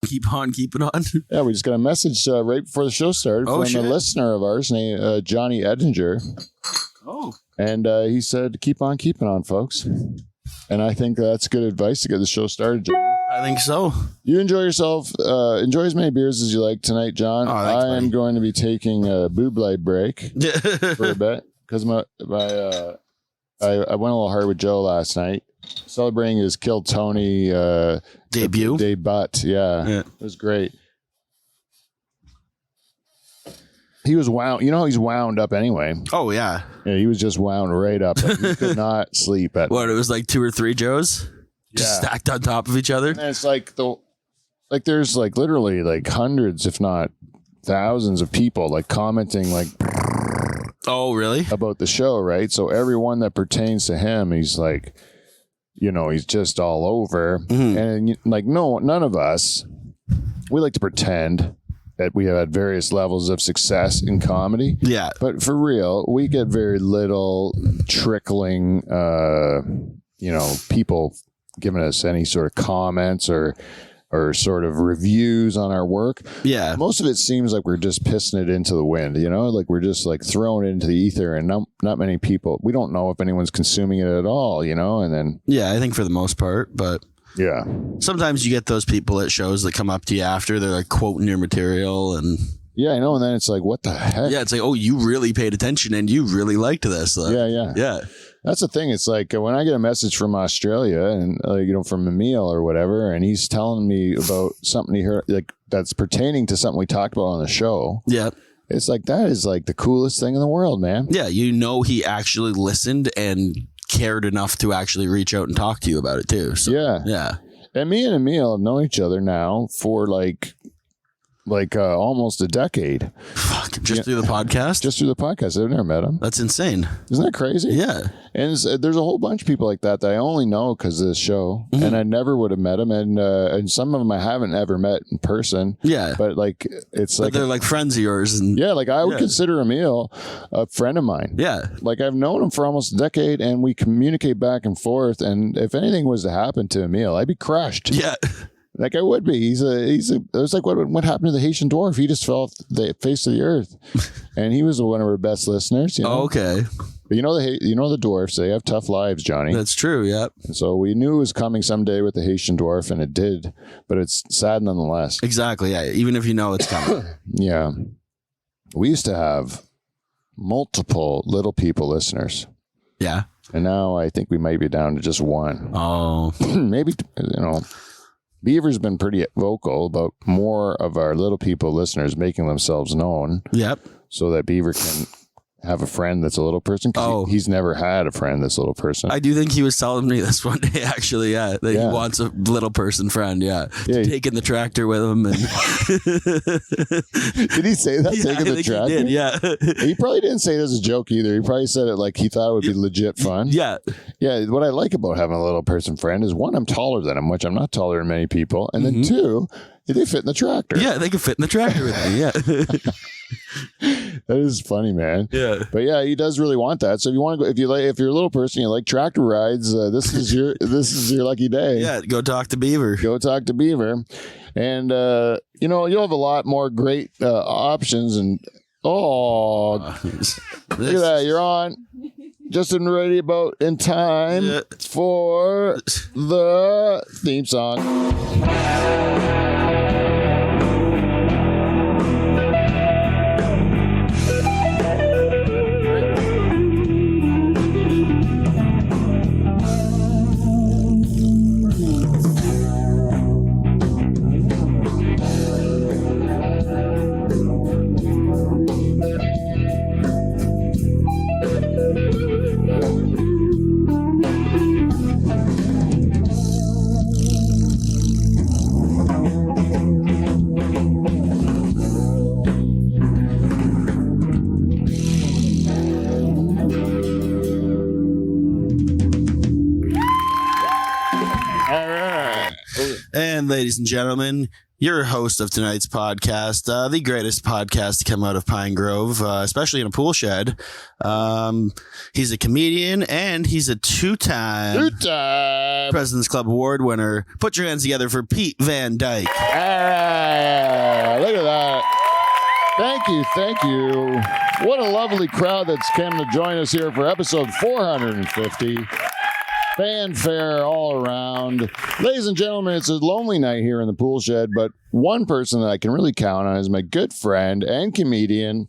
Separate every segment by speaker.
Speaker 1: keep on keeping on.
Speaker 2: Yeah, we just got a message right before the show started from a listener of ours named Johnny Edinger.
Speaker 1: Oh.
Speaker 2: And he said, keep on keeping on, folks. And I think that's good advice to get the show started, Johnny.
Speaker 1: I think so.
Speaker 2: You enjoy yourself. Enjoy as many beers as you like tonight, John.
Speaker 1: Oh, thanks,
Speaker 2: I am going to be taking a buble break for a bit because I went a little hard with Joe last night, celebrating his Kill Tony
Speaker 1: debut.
Speaker 2: Yeah, it was great. He was wound. You know, he's wound up anyway.
Speaker 1: Oh yeah.
Speaker 2: Yeah, he was just wound right up. He could not sleep at.
Speaker 1: What? It was like 2 or 3 Joes. Just stacked on top of each other.
Speaker 2: And it's like there's like literally like hundreds, if not thousands of people like commenting like,
Speaker 1: oh really?
Speaker 2: About the show, right? So everyone that pertains to him, he's like, you know, he's just all over. Mm-hmm. And like, no, none of us, we like to pretend that we have had various levels of success in comedy. Yeah. But for real, we get very little trickling, you know, people giving us any sort of comments or sort of reviews on our work. Yeah. Most of it seems like we're just pissing it into the wind, you know, like we're just like throwing it into the ether, and not many people, we don't know if anyone's consuming it at all, you know, and then.
Speaker 1: Yeah, I think for the most part, but.
Speaker 2: Yeah.
Speaker 1: Sometimes you get those people at shows that come up to you after, they're like quoting your material and.
Speaker 2: Yeah, I know. And then it's like, what the heck?
Speaker 1: Yeah, it's like, oh, you really paid attention and you really liked this.
Speaker 2: Yeah. That's the thing. It's like when I get a message from Australia and, you know, from Emil or whatever, and he's telling me about something he heard, like that's pertaining to something we talked about on the show. Yeah. It's like, that is like the coolest thing in the world, man.
Speaker 1: Yeah. You know, he actually listened and cared enough to actually reach out and talk to you about it too. So, yeah.
Speaker 2: And me and Emil have known each other now for like almost a decade.
Speaker 1: Fuck, just through the podcast?
Speaker 2: Just through the podcast. I've never met him.
Speaker 1: That's insane.
Speaker 2: Isn't that crazy?
Speaker 1: Yeah.
Speaker 2: And there's a whole bunch of people like that I only know because of this show. Mm-hmm. And I never would have met them. And some of them I haven't ever met in person. Yeah. But like, but
Speaker 1: they're like friends of yours. And
Speaker 2: yeah, like I would consider Emil a friend of mine. Yeah. Like I've known him for almost a decade and we communicate back and forth. And if anything was to happen to Emil, I'd be crushed. Yeah. Like I would be. It was like what happened to the Haitian dwarf. He just fell off the face of the earth, and he was one of our best listeners. You know?
Speaker 1: Oh, okay.
Speaker 2: But you know the dwarfs. They have tough lives, Johnny.
Speaker 1: That's true. Yeah.
Speaker 2: So we knew it was coming someday with the Haitian dwarf, and it did. But it's sad nonetheless.
Speaker 1: Exactly. Yeah. Even if you know it's coming.
Speaker 2: Yeah. We used to have multiple little people listeners. Yeah. And now I think we might be down to just one. Oh. Maybe, you know. Beaver's been pretty vocal about more of our little people listeners making themselves known. Yep. So that Beaver can have a friend that's a little person. He's never had a friend that's a little person.
Speaker 1: I do think he was telling me this one day, actually. Yeah. That he wants a little person friend. Yeah. Taking the tractor with him. And
Speaker 2: did he say that?
Speaker 1: Yeah,
Speaker 2: taking the tractor?
Speaker 1: He did, yeah.
Speaker 2: He probably didn't say it as a joke either. He probably said it like he thought it would be legit fun. Yeah. Yeah. What I like about having a little person friend is, one, I'm taller than him, which I'm not taller than many people. And then two, they fit in the tractor.
Speaker 1: Yeah. They can fit in the tractor with me. Yeah.
Speaker 2: That is funny, man. Yeah. But yeah, he does really want that. So if you want to go, if you're a little person, you like tractor rides, this is your lucky day.
Speaker 1: Yeah. Go talk to Beaver.
Speaker 2: Go talk to Beaver. And, you know, you'll have a lot more great options. And, look at that. You're on. Just ready about in time for the theme song.
Speaker 1: And ladies and gentlemen, your host of tonight's podcast, the greatest podcast to come out of Pine Grove, especially in a pool shed. He's a comedian and he's a two-time President's Club Award winner. Put your hands together for Pete Van Dyke.
Speaker 2: All right, look at that. Thank you. What a lovely crowd that's come to join us here for episode 450. Fanfare all around. Ladies and gentlemen, it's a lonely night here in the pool shed, but one person that I can really count on is my good friend and comedian.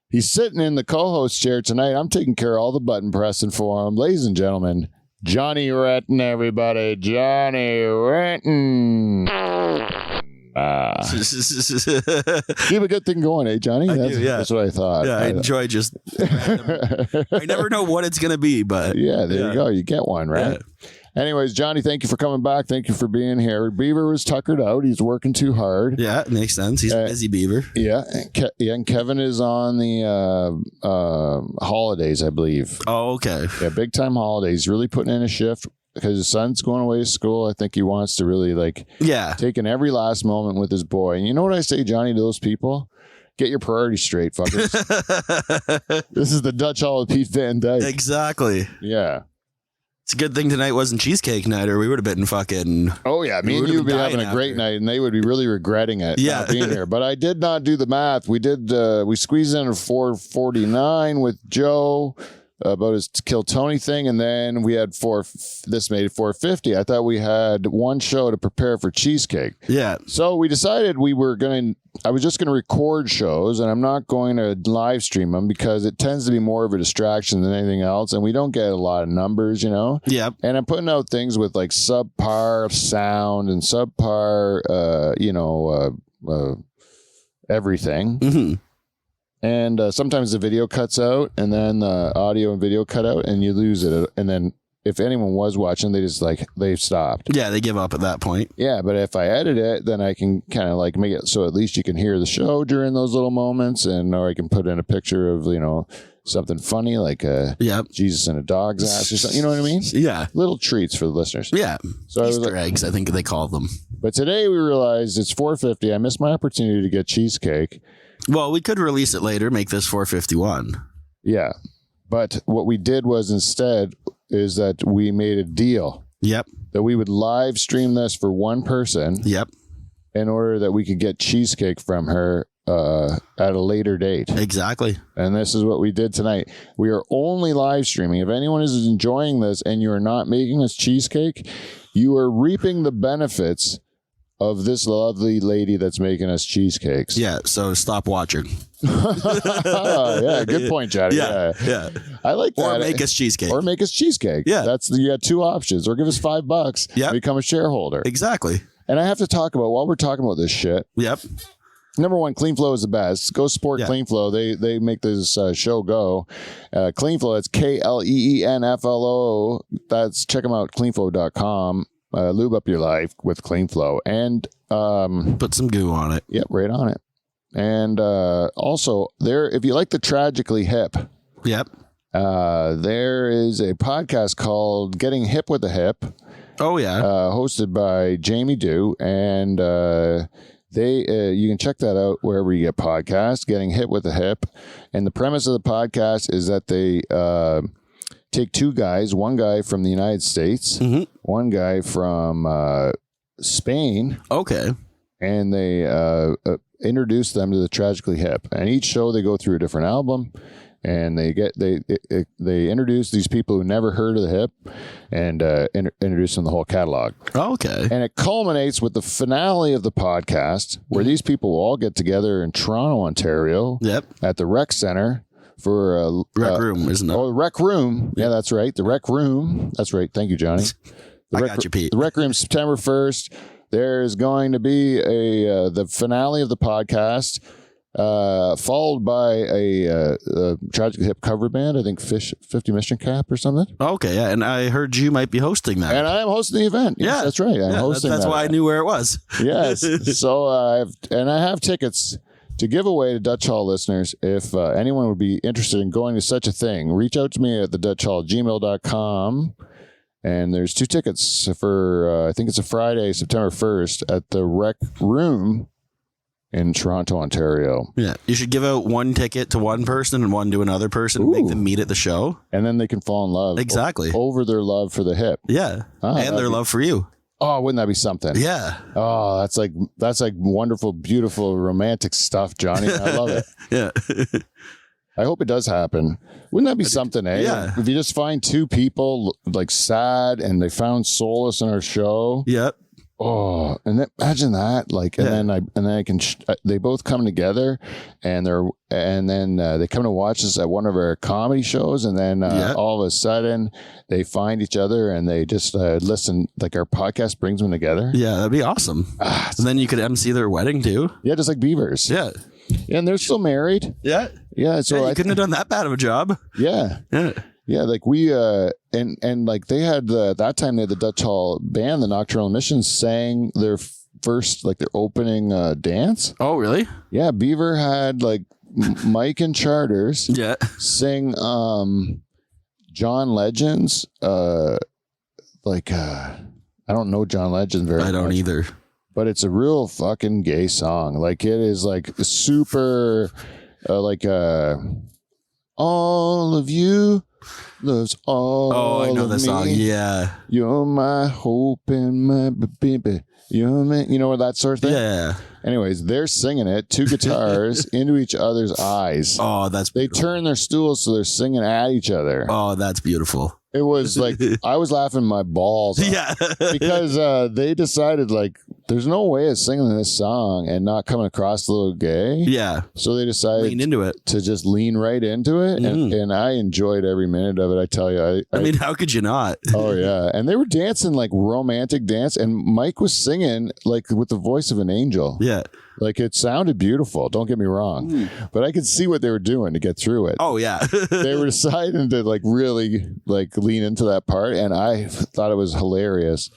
Speaker 2: He's sitting in the co-host chair tonight. I'm taking care of all the button pressing for him. Ladies and gentlemen, Johnny Retton, everybody. Johnny Retton. Keep a good thing going, eh, Johnny? That's what I thought.
Speaker 1: Yeah, I enjoy just random. I never know what it's going to be, but...
Speaker 2: Yeah, there you go. You get one, right? Yeah. Anyways, Johnny, thank you for coming back. Thank you for being here. Beaver was tuckered out. He's working too hard.
Speaker 1: Yeah, it makes sense. He's a busy Beaver.
Speaker 2: Yeah, and Kevin is on the holidays, I believe.
Speaker 1: Oh, okay.
Speaker 2: Yeah, big time holidays. He's really putting in a shift. Because his son's going away to school, I think he wants to really take in every last moment with his boy. And you know what I say, Johnny, to those people? Get your priorities straight, fuckers. This is the Dutch Hall of Pete Van Dyke.
Speaker 1: Exactly.
Speaker 2: Yeah.
Speaker 1: It's a good thing tonight wasn't Cheesecake Night, or we would have been fucking...
Speaker 2: Oh, yeah. Me and you would be having a great night, and they would be really regretting it not being here. But I did not do the math. We squeezed in a 449 with Joe... about his Kill Tony thing, and then we had this made it 450. I thought we had one show to prepare for Cheesecake.
Speaker 1: Yeah.
Speaker 2: So we decided I was just going to record shows, and I'm not going to live stream them because it tends to be more of a distraction than anything else, and we don't get a lot of numbers, you know?
Speaker 1: Yeah.
Speaker 2: And I'm putting out things with like subpar sound and subpar, everything.
Speaker 1: Mm-hmm.
Speaker 2: And sometimes the video cuts out, and then the audio and video cut out, and you lose it. And then if anyone was watching, they've stopped.
Speaker 1: Yeah, they give up at that point.
Speaker 2: Yeah, but if I edit it, then I can kind of make it so at least you can hear the show during those little moments, or I can put in a picture of something funny like Jesus in a dog's ass or something. You know what I mean?
Speaker 1: Yeah,
Speaker 2: little treats for the listeners.
Speaker 1: Yeah, so Easter eggs, I think they call them.
Speaker 2: But today we realized it's 450. I missed my opportunity to get cheesecake.
Speaker 1: Well, we could release it later, make this 451.
Speaker 2: Yeah. But what we did was instead is that we made a deal.
Speaker 1: Yep.
Speaker 2: That we would live stream this for one person.
Speaker 1: Yep.
Speaker 2: In order that we could get cheesecake from her at a later date.
Speaker 1: Exactly.
Speaker 2: And this is what we did tonight. We are only live streaming. If anyone is enjoying this and you are not making us cheesecake, you are reaping the benefits of this lovely lady that's making us cheesecakes.
Speaker 1: Yeah, so stop watching.
Speaker 2: Yeah, good point, Johnny.
Speaker 1: Yeah.
Speaker 2: I like that.
Speaker 1: Or make us cheesecake.
Speaker 2: Yeah. You got two options. Or give us $5 and become a shareholder.
Speaker 1: Exactly.
Speaker 2: And I have to talk about, while we're talking about this shit.
Speaker 1: Yep.
Speaker 2: Number one, CleanFlow is the best. Go support CleanFlow. They make this show go. CleanFlow, it's KLEENFLO. Check them out, cleanflow.com. Lube up your life with CleanFlow and
Speaker 1: put some goo on it.
Speaker 2: Yep, right on it. And also if you like the Tragically Hip, there is a podcast called Getting Hip with the Hip.
Speaker 1: Oh yeah,
Speaker 2: hosted by Jamie Dew, and you can check that out wherever you get podcasts. Getting Hip with the Hip, and the premise of the podcast is that they take two guys, one guy from the United States, one guy from Spain.
Speaker 1: Okay.
Speaker 2: And they introduce them to the Tragically Hip. And each show they go through a different album, and they introduce these people who never heard of the hip, and introduce them the whole catalog.
Speaker 1: Okay.
Speaker 2: And it culminates with the finale of the podcast, where these people will all get together in Toronto, Ontario, at the Rec Center. For a
Speaker 1: Rec Room, isn't it?
Speaker 2: Oh, Rec Room. Yeah, that's right. The Rec Room. That's right. Thank you, Johnny.
Speaker 1: I got you, Pete.
Speaker 2: The Rec Room, September 1st. There's going to be the finale of the podcast, followed by a Tragically Hip cover band. I think 50 Mission Cap or something.
Speaker 1: Okay, yeah. And I heard you might be hosting that.
Speaker 2: And I am hosting the event. Yes, that's right. I'm hosting
Speaker 1: that's
Speaker 2: that.
Speaker 1: why I knew where it was.
Speaker 2: Yes. So I have tickets to give away to Dutch Hall listeners. If anyone would be interested in going to such a thing, reach out to me at thedutchhall@gmail.com, And there's 2 tickets for, I think it's a Friday, September 1st at the Rec Room in Toronto, Ontario.
Speaker 1: Yeah. You should give out 1 ticket to one person and 1 to another person and make them meet at the show.
Speaker 2: And then they can fall in love.
Speaker 1: Exactly.
Speaker 2: Over their love for the hip.
Speaker 1: Yeah. And their love for you.
Speaker 2: Oh, wouldn't that be something?
Speaker 1: Yeah.
Speaker 2: Oh, that's like wonderful, beautiful, romantic stuff, Johnny. I love it.
Speaker 1: Yeah.
Speaker 2: I hope it does happen. Wouldn't that be something, eh?
Speaker 1: Yeah.
Speaker 2: If you just find 2 people like sad and they found solace in our show.
Speaker 1: Yep.
Speaker 2: Oh, and then, imagine that. Like, and then I can. They both come together, and then they come to watch us at one of our comedy shows, and then all of a sudden they find each other and they just listen. Like our podcast brings them together.
Speaker 1: Yeah, that'd be awesome. And then you could MC their wedding too.
Speaker 2: Yeah, just like Beavers.
Speaker 1: Yeah.
Speaker 2: And they're still married.
Speaker 1: Yeah.
Speaker 2: Yeah. So
Speaker 1: you couldn't have done that bad of a job.
Speaker 2: Yeah.
Speaker 1: Yeah.
Speaker 2: Yeah, like we and like they had that time they had the Dutch Hall band, the Nocturnal Emissions, sang their first like their opening dance.
Speaker 1: Oh, really?
Speaker 2: Yeah, Beaver had like Mike and Charters sing John Legend's I don't know John Legend very much.
Speaker 1: I don't either.
Speaker 2: But it's a real fucking gay song. Like it is like super all of you loves all.
Speaker 1: Oh, I know the song. Yeah.
Speaker 2: You're my hope and my baby. You're my, you know, that sort of thing.
Speaker 1: Yeah.
Speaker 2: Anyways, they're singing it, 2 guitars into each other's eyes.
Speaker 1: Oh, that's beautiful.
Speaker 2: They turn their stools so they're singing at each other.
Speaker 1: Oh, that's beautiful.
Speaker 2: It was like I was laughing my balls off.
Speaker 1: Yeah.
Speaker 2: Because they decided like there's no way of singing this song and not coming across a little gay.
Speaker 1: Yeah.
Speaker 2: So they decided
Speaker 1: lean into it.
Speaker 2: To just lean right into it. And I enjoyed every minute of it. I tell you.
Speaker 1: I mean, how could you not?
Speaker 2: Oh, yeah. And they were dancing like romantic dance. And Mike was singing like with the voice of an angel.
Speaker 1: Yeah.
Speaker 2: Like it sounded beautiful. Don't get me wrong. But I could see what they were doing to get through it.
Speaker 1: Oh, yeah.
Speaker 2: They were deciding to like really like lean into that part. And I thought it was hilarious.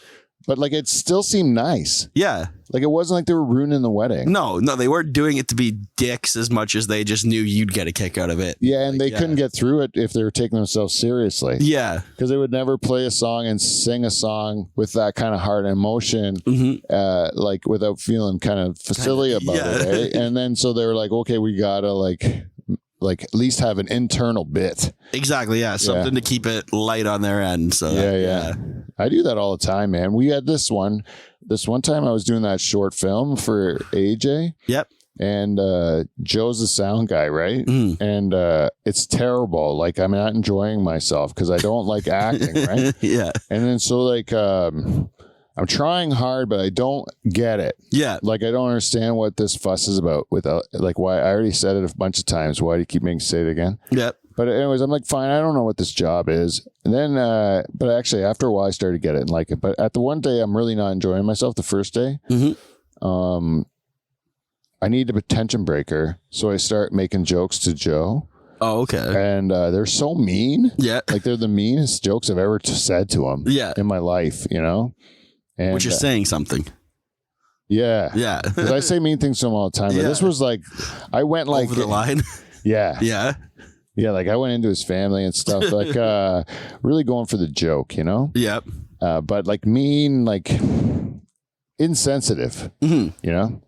Speaker 2: But like it still seemed nice.
Speaker 1: Yeah.
Speaker 2: Like it wasn't like they were ruining the wedding.
Speaker 1: No, they weren't doing it to be dicks as much as they just knew you'd get a kick out of it.
Speaker 2: Yeah, and they couldn't get through it if they were taking themselves seriously.
Speaker 1: Yeah.
Speaker 2: Because they would never play a song and sing a song with that kind of heart and emotion, like without feeling kind of silly about it. Eh? And then so they were like, okay, we gotta like at least have an internal bit.
Speaker 1: Exactly, yeah. Something to keep it light on their end. So
Speaker 2: yeah. I do that all the time, man. We had this one time I was doing that short film for AJ.
Speaker 1: Yep.
Speaker 2: And Joe's the sound guy, right? And it's terrible. Like I'm not enjoying myself because I don't like acting, right?
Speaker 1: Yeah.
Speaker 2: And then so like I'm trying hard, but I don't get it. Yeah. Like I don't understand what this fuss is about without like why I already said it a bunch of times. Why do you keep making me say it again? Yep. But anyways, I'm like, fine, I don't know what this job is. And then, but actually after a while I started to get it and like it. But at the one day I'm really not enjoying myself the first day. I need a tension breaker. So I start making jokes to Joe. Oh, okay. And they're so mean. Yeah. Like they're the meanest jokes I've ever said to him. Yeah. In my life, you know? And,
Speaker 1: which is saying something.
Speaker 2: Yeah. Yeah. Because I say mean things to him all the time. But this was like, I went like.
Speaker 1: Over the line?
Speaker 2: Yeah.
Speaker 1: Yeah.
Speaker 2: Yeah. Like I went into his family and stuff. Like really going for the joke, you know? Yep. But like mean, like insensitive, you know?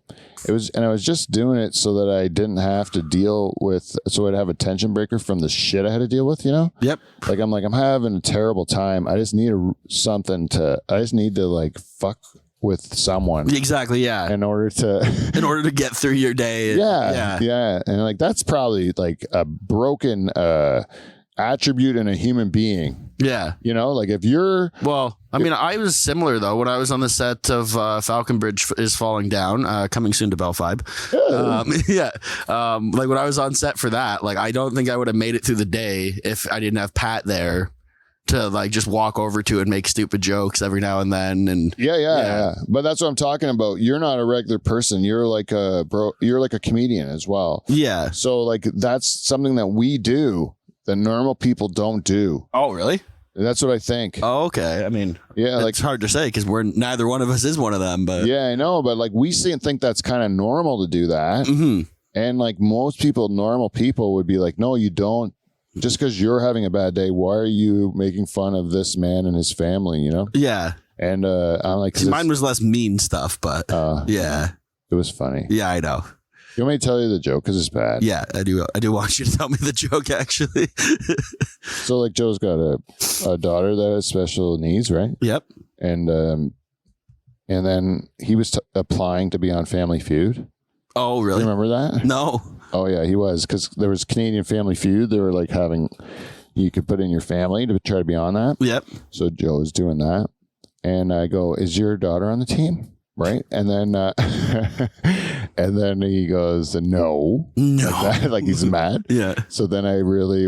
Speaker 2: It was, and I was just doing it so that I didn't have to deal with, so I'd have a tension breaker from the shit I had to deal with, you know? Yep. Like, I'm having a terrible time. I just need I just need to like fuck with someone.
Speaker 1: Exactly. Yeah.
Speaker 2: In order to
Speaker 1: get through your day.
Speaker 2: Yeah. And like, that's probably like a broken, attribute in a human being. Yeah. You know, like if you're... Well,
Speaker 1: I mean, I was similar, though, when I was on the set of Falcon Bridge is Falling Down, coming soon to Bell 5. Like when I was on set for that, like I don't think I would have made it through the day if I didn't have Pat there to like just walk over to and make stupid jokes every now and then. And
Speaker 2: yeah. But that's what I'm talking about. You're not a regular person. You're like you're like a comedian as well. Yeah. So like that's something that we do that normal people don't do.
Speaker 1: Oh, really?
Speaker 2: That's what I think.
Speaker 1: Oh, okay. I mean,
Speaker 2: yeah,
Speaker 1: like it's hard to say because neither one of us is one of them. But
Speaker 2: yeah, I know. But like we see and think that's kind of normal to do that. Mm-hmm. And like most people, normal people would be like, no, you don't just because you're having a bad day, why are you making fun of this man and his family, you know?
Speaker 1: Yeah.
Speaker 2: And I'm like,
Speaker 1: mine was less mean stuff, but yeah.
Speaker 2: It was funny.
Speaker 1: Yeah, I know.
Speaker 2: You want me to tell you the joke because it's bad?
Speaker 1: Yeah, I do. I do want you to tell me the joke, actually.
Speaker 2: So, like, Joe's got a daughter that has special needs, right?
Speaker 1: Yep.
Speaker 2: And then he was applying to be on Family Feud.
Speaker 1: Oh, really?
Speaker 2: You remember that?
Speaker 1: No.
Speaker 2: Oh, yeah, he was, because there was Canadian Family Feud. They were like you could put in your family to try to be on that.
Speaker 1: Yep.
Speaker 2: So Joe was doing that. And I go, is your daughter on the team? Right. And then and then he goes, no. Like he's mad.
Speaker 1: Yeah.
Speaker 2: So then I really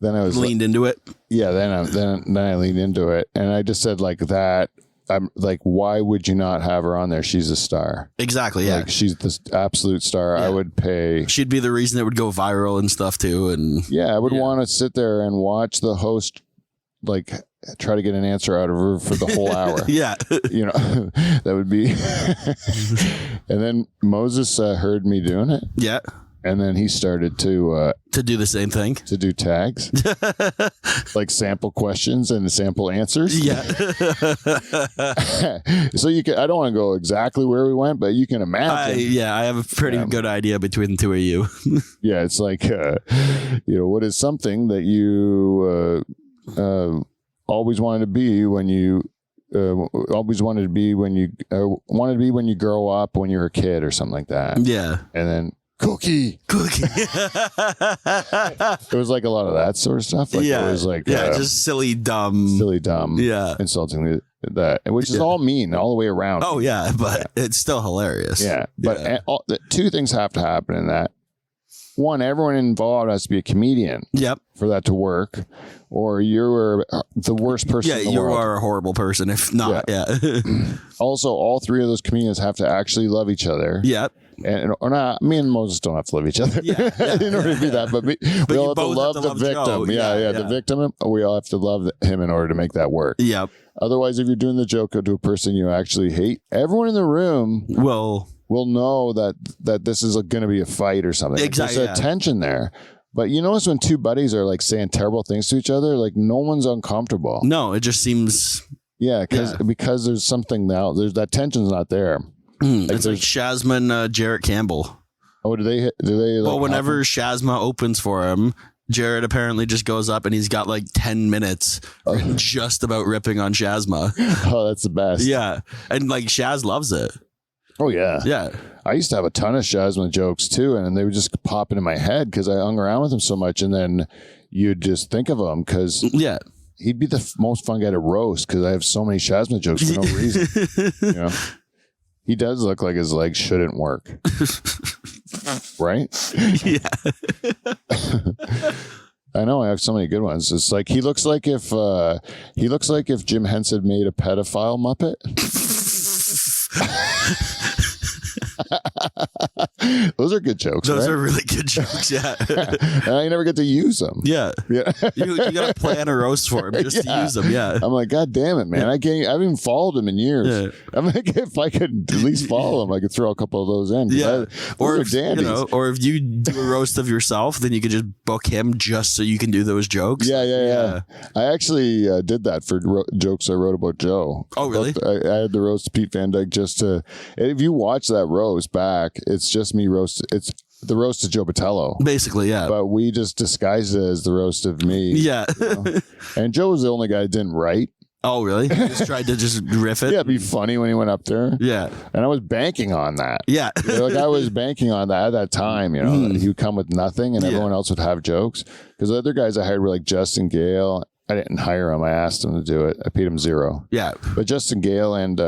Speaker 2: then I was
Speaker 1: leaned into it.
Speaker 2: Yeah, then I leaned into it. And I just said like that. I'm like, why would you not have her on there? She's a star.
Speaker 1: Exactly. Yeah.
Speaker 2: Like, she's the absolute star.
Speaker 1: Yeah.
Speaker 2: I would pay.
Speaker 1: She'd be the reason it would go viral and stuff too. And
Speaker 2: yeah, I would want to sit there and watch the host like try to get an answer out of her for the whole hour.
Speaker 1: Yeah.
Speaker 2: You know, that would be. And then Moses heard me doing it.
Speaker 1: Yeah.
Speaker 2: And then he started to
Speaker 1: do the same thing.
Speaker 2: To do tags. Like sample questions and sample answers.
Speaker 1: Yeah.
Speaker 2: So you can, I don't want to go exactly where we went, but you can imagine.
Speaker 1: I have a pretty good idea between the two of you.
Speaker 2: Yeah, it's like, what is something that you always wanted to be when you wanted to be when you grow up when you're a kid or something like that.
Speaker 1: Yeah.
Speaker 2: And then cookie. It was like a lot of that sort of stuff. Like,
Speaker 1: yeah.
Speaker 2: It was like
Speaker 1: just silly dumb.
Speaker 2: Yeah. Insulting that, which is all mean all the way around.
Speaker 1: Oh yeah, but it's still hilarious.
Speaker 2: Yeah, but two things have to happen in that. One, everyone involved has to be a comedian.
Speaker 1: Yep.
Speaker 2: For that to work, or you're the worst person in the world.
Speaker 1: You are a horrible person if not. Yeah.
Speaker 2: Also, all three of those comedians have to actually love each other.
Speaker 1: Yep.
Speaker 2: Or not. Me and Moses don't have to love each other in order to be that. But we all have to love the victim. Yeah. The victim. We all have to love him in order to make that work.
Speaker 1: Yep.
Speaker 2: Otherwise, if you're doing the joke to a person you actually hate, everyone in the room will know that this is going to be a fight or something.
Speaker 1: Exactly.
Speaker 2: There's a tension there. But you notice when two buddies are like saying terrible things to each other, like no one's uncomfortable.
Speaker 1: No, it just seems.
Speaker 2: Yeah, because there's something now. There's that tension's not there.
Speaker 1: It's like Shazma and Jarrett Campbell.
Speaker 2: Oh, do they? Like,
Speaker 1: whenever Shazma opens for him, Jarrett apparently just goes up and he's got like 10 minutes just about ripping on Shazma.
Speaker 2: Oh, that's the best.
Speaker 1: Yeah, and like Shaz loves it.
Speaker 2: Oh yeah,
Speaker 1: yeah.
Speaker 2: I used to have a ton of Shazma jokes too, and they would just pop into my head because I hung around with him so much, and then you'd just think of him because he'd be the most fun guy to roast because I have so many Shazma jokes for no reason. You know, he does look like his legs shouldn't work, right?
Speaker 1: Yeah.
Speaker 2: I know I have so many good ones. It's like he looks like if Jim Henson made a pedophile Muppet. Those are good jokes.
Speaker 1: Those are really good jokes. Yeah.
Speaker 2: And I never get to use them.
Speaker 1: Yeah. You got to plan a roast for him just to use them. Yeah.
Speaker 2: I'm like, God damn it, man. I haven't even followed him in years. Yeah. I'm like, if I could at least follow him, I could throw a couple of those in.
Speaker 1: Yeah. Or if you do a roast of yourself, then you could just book him just so you can do those jokes.
Speaker 2: Yeah. I actually did that for jokes I wrote about Joe.
Speaker 1: Oh, really?
Speaker 2: I had the roast of Pete Van Dyke just to. If you watch that roast back, it's just me roast. It's the roast of Joe Botello,
Speaker 1: basically. Yeah,
Speaker 2: but we just disguised it as the roast of me.
Speaker 1: Yeah,
Speaker 2: and Joe was the only guy that didn't write.
Speaker 1: Oh, really? He just tried to just riff it.
Speaker 2: Yeah, it'd be funny when he went up there.
Speaker 1: Yeah,
Speaker 2: and I was banking on that.
Speaker 1: Yeah,
Speaker 2: like I was banking on that at that time. You know, he would come with nothing, and everyone else would have jokes. Because the other guys I hired were like Justin Gale. I didn't hire him. I asked him to do it. I paid him $0. Yeah, but Justin Gale and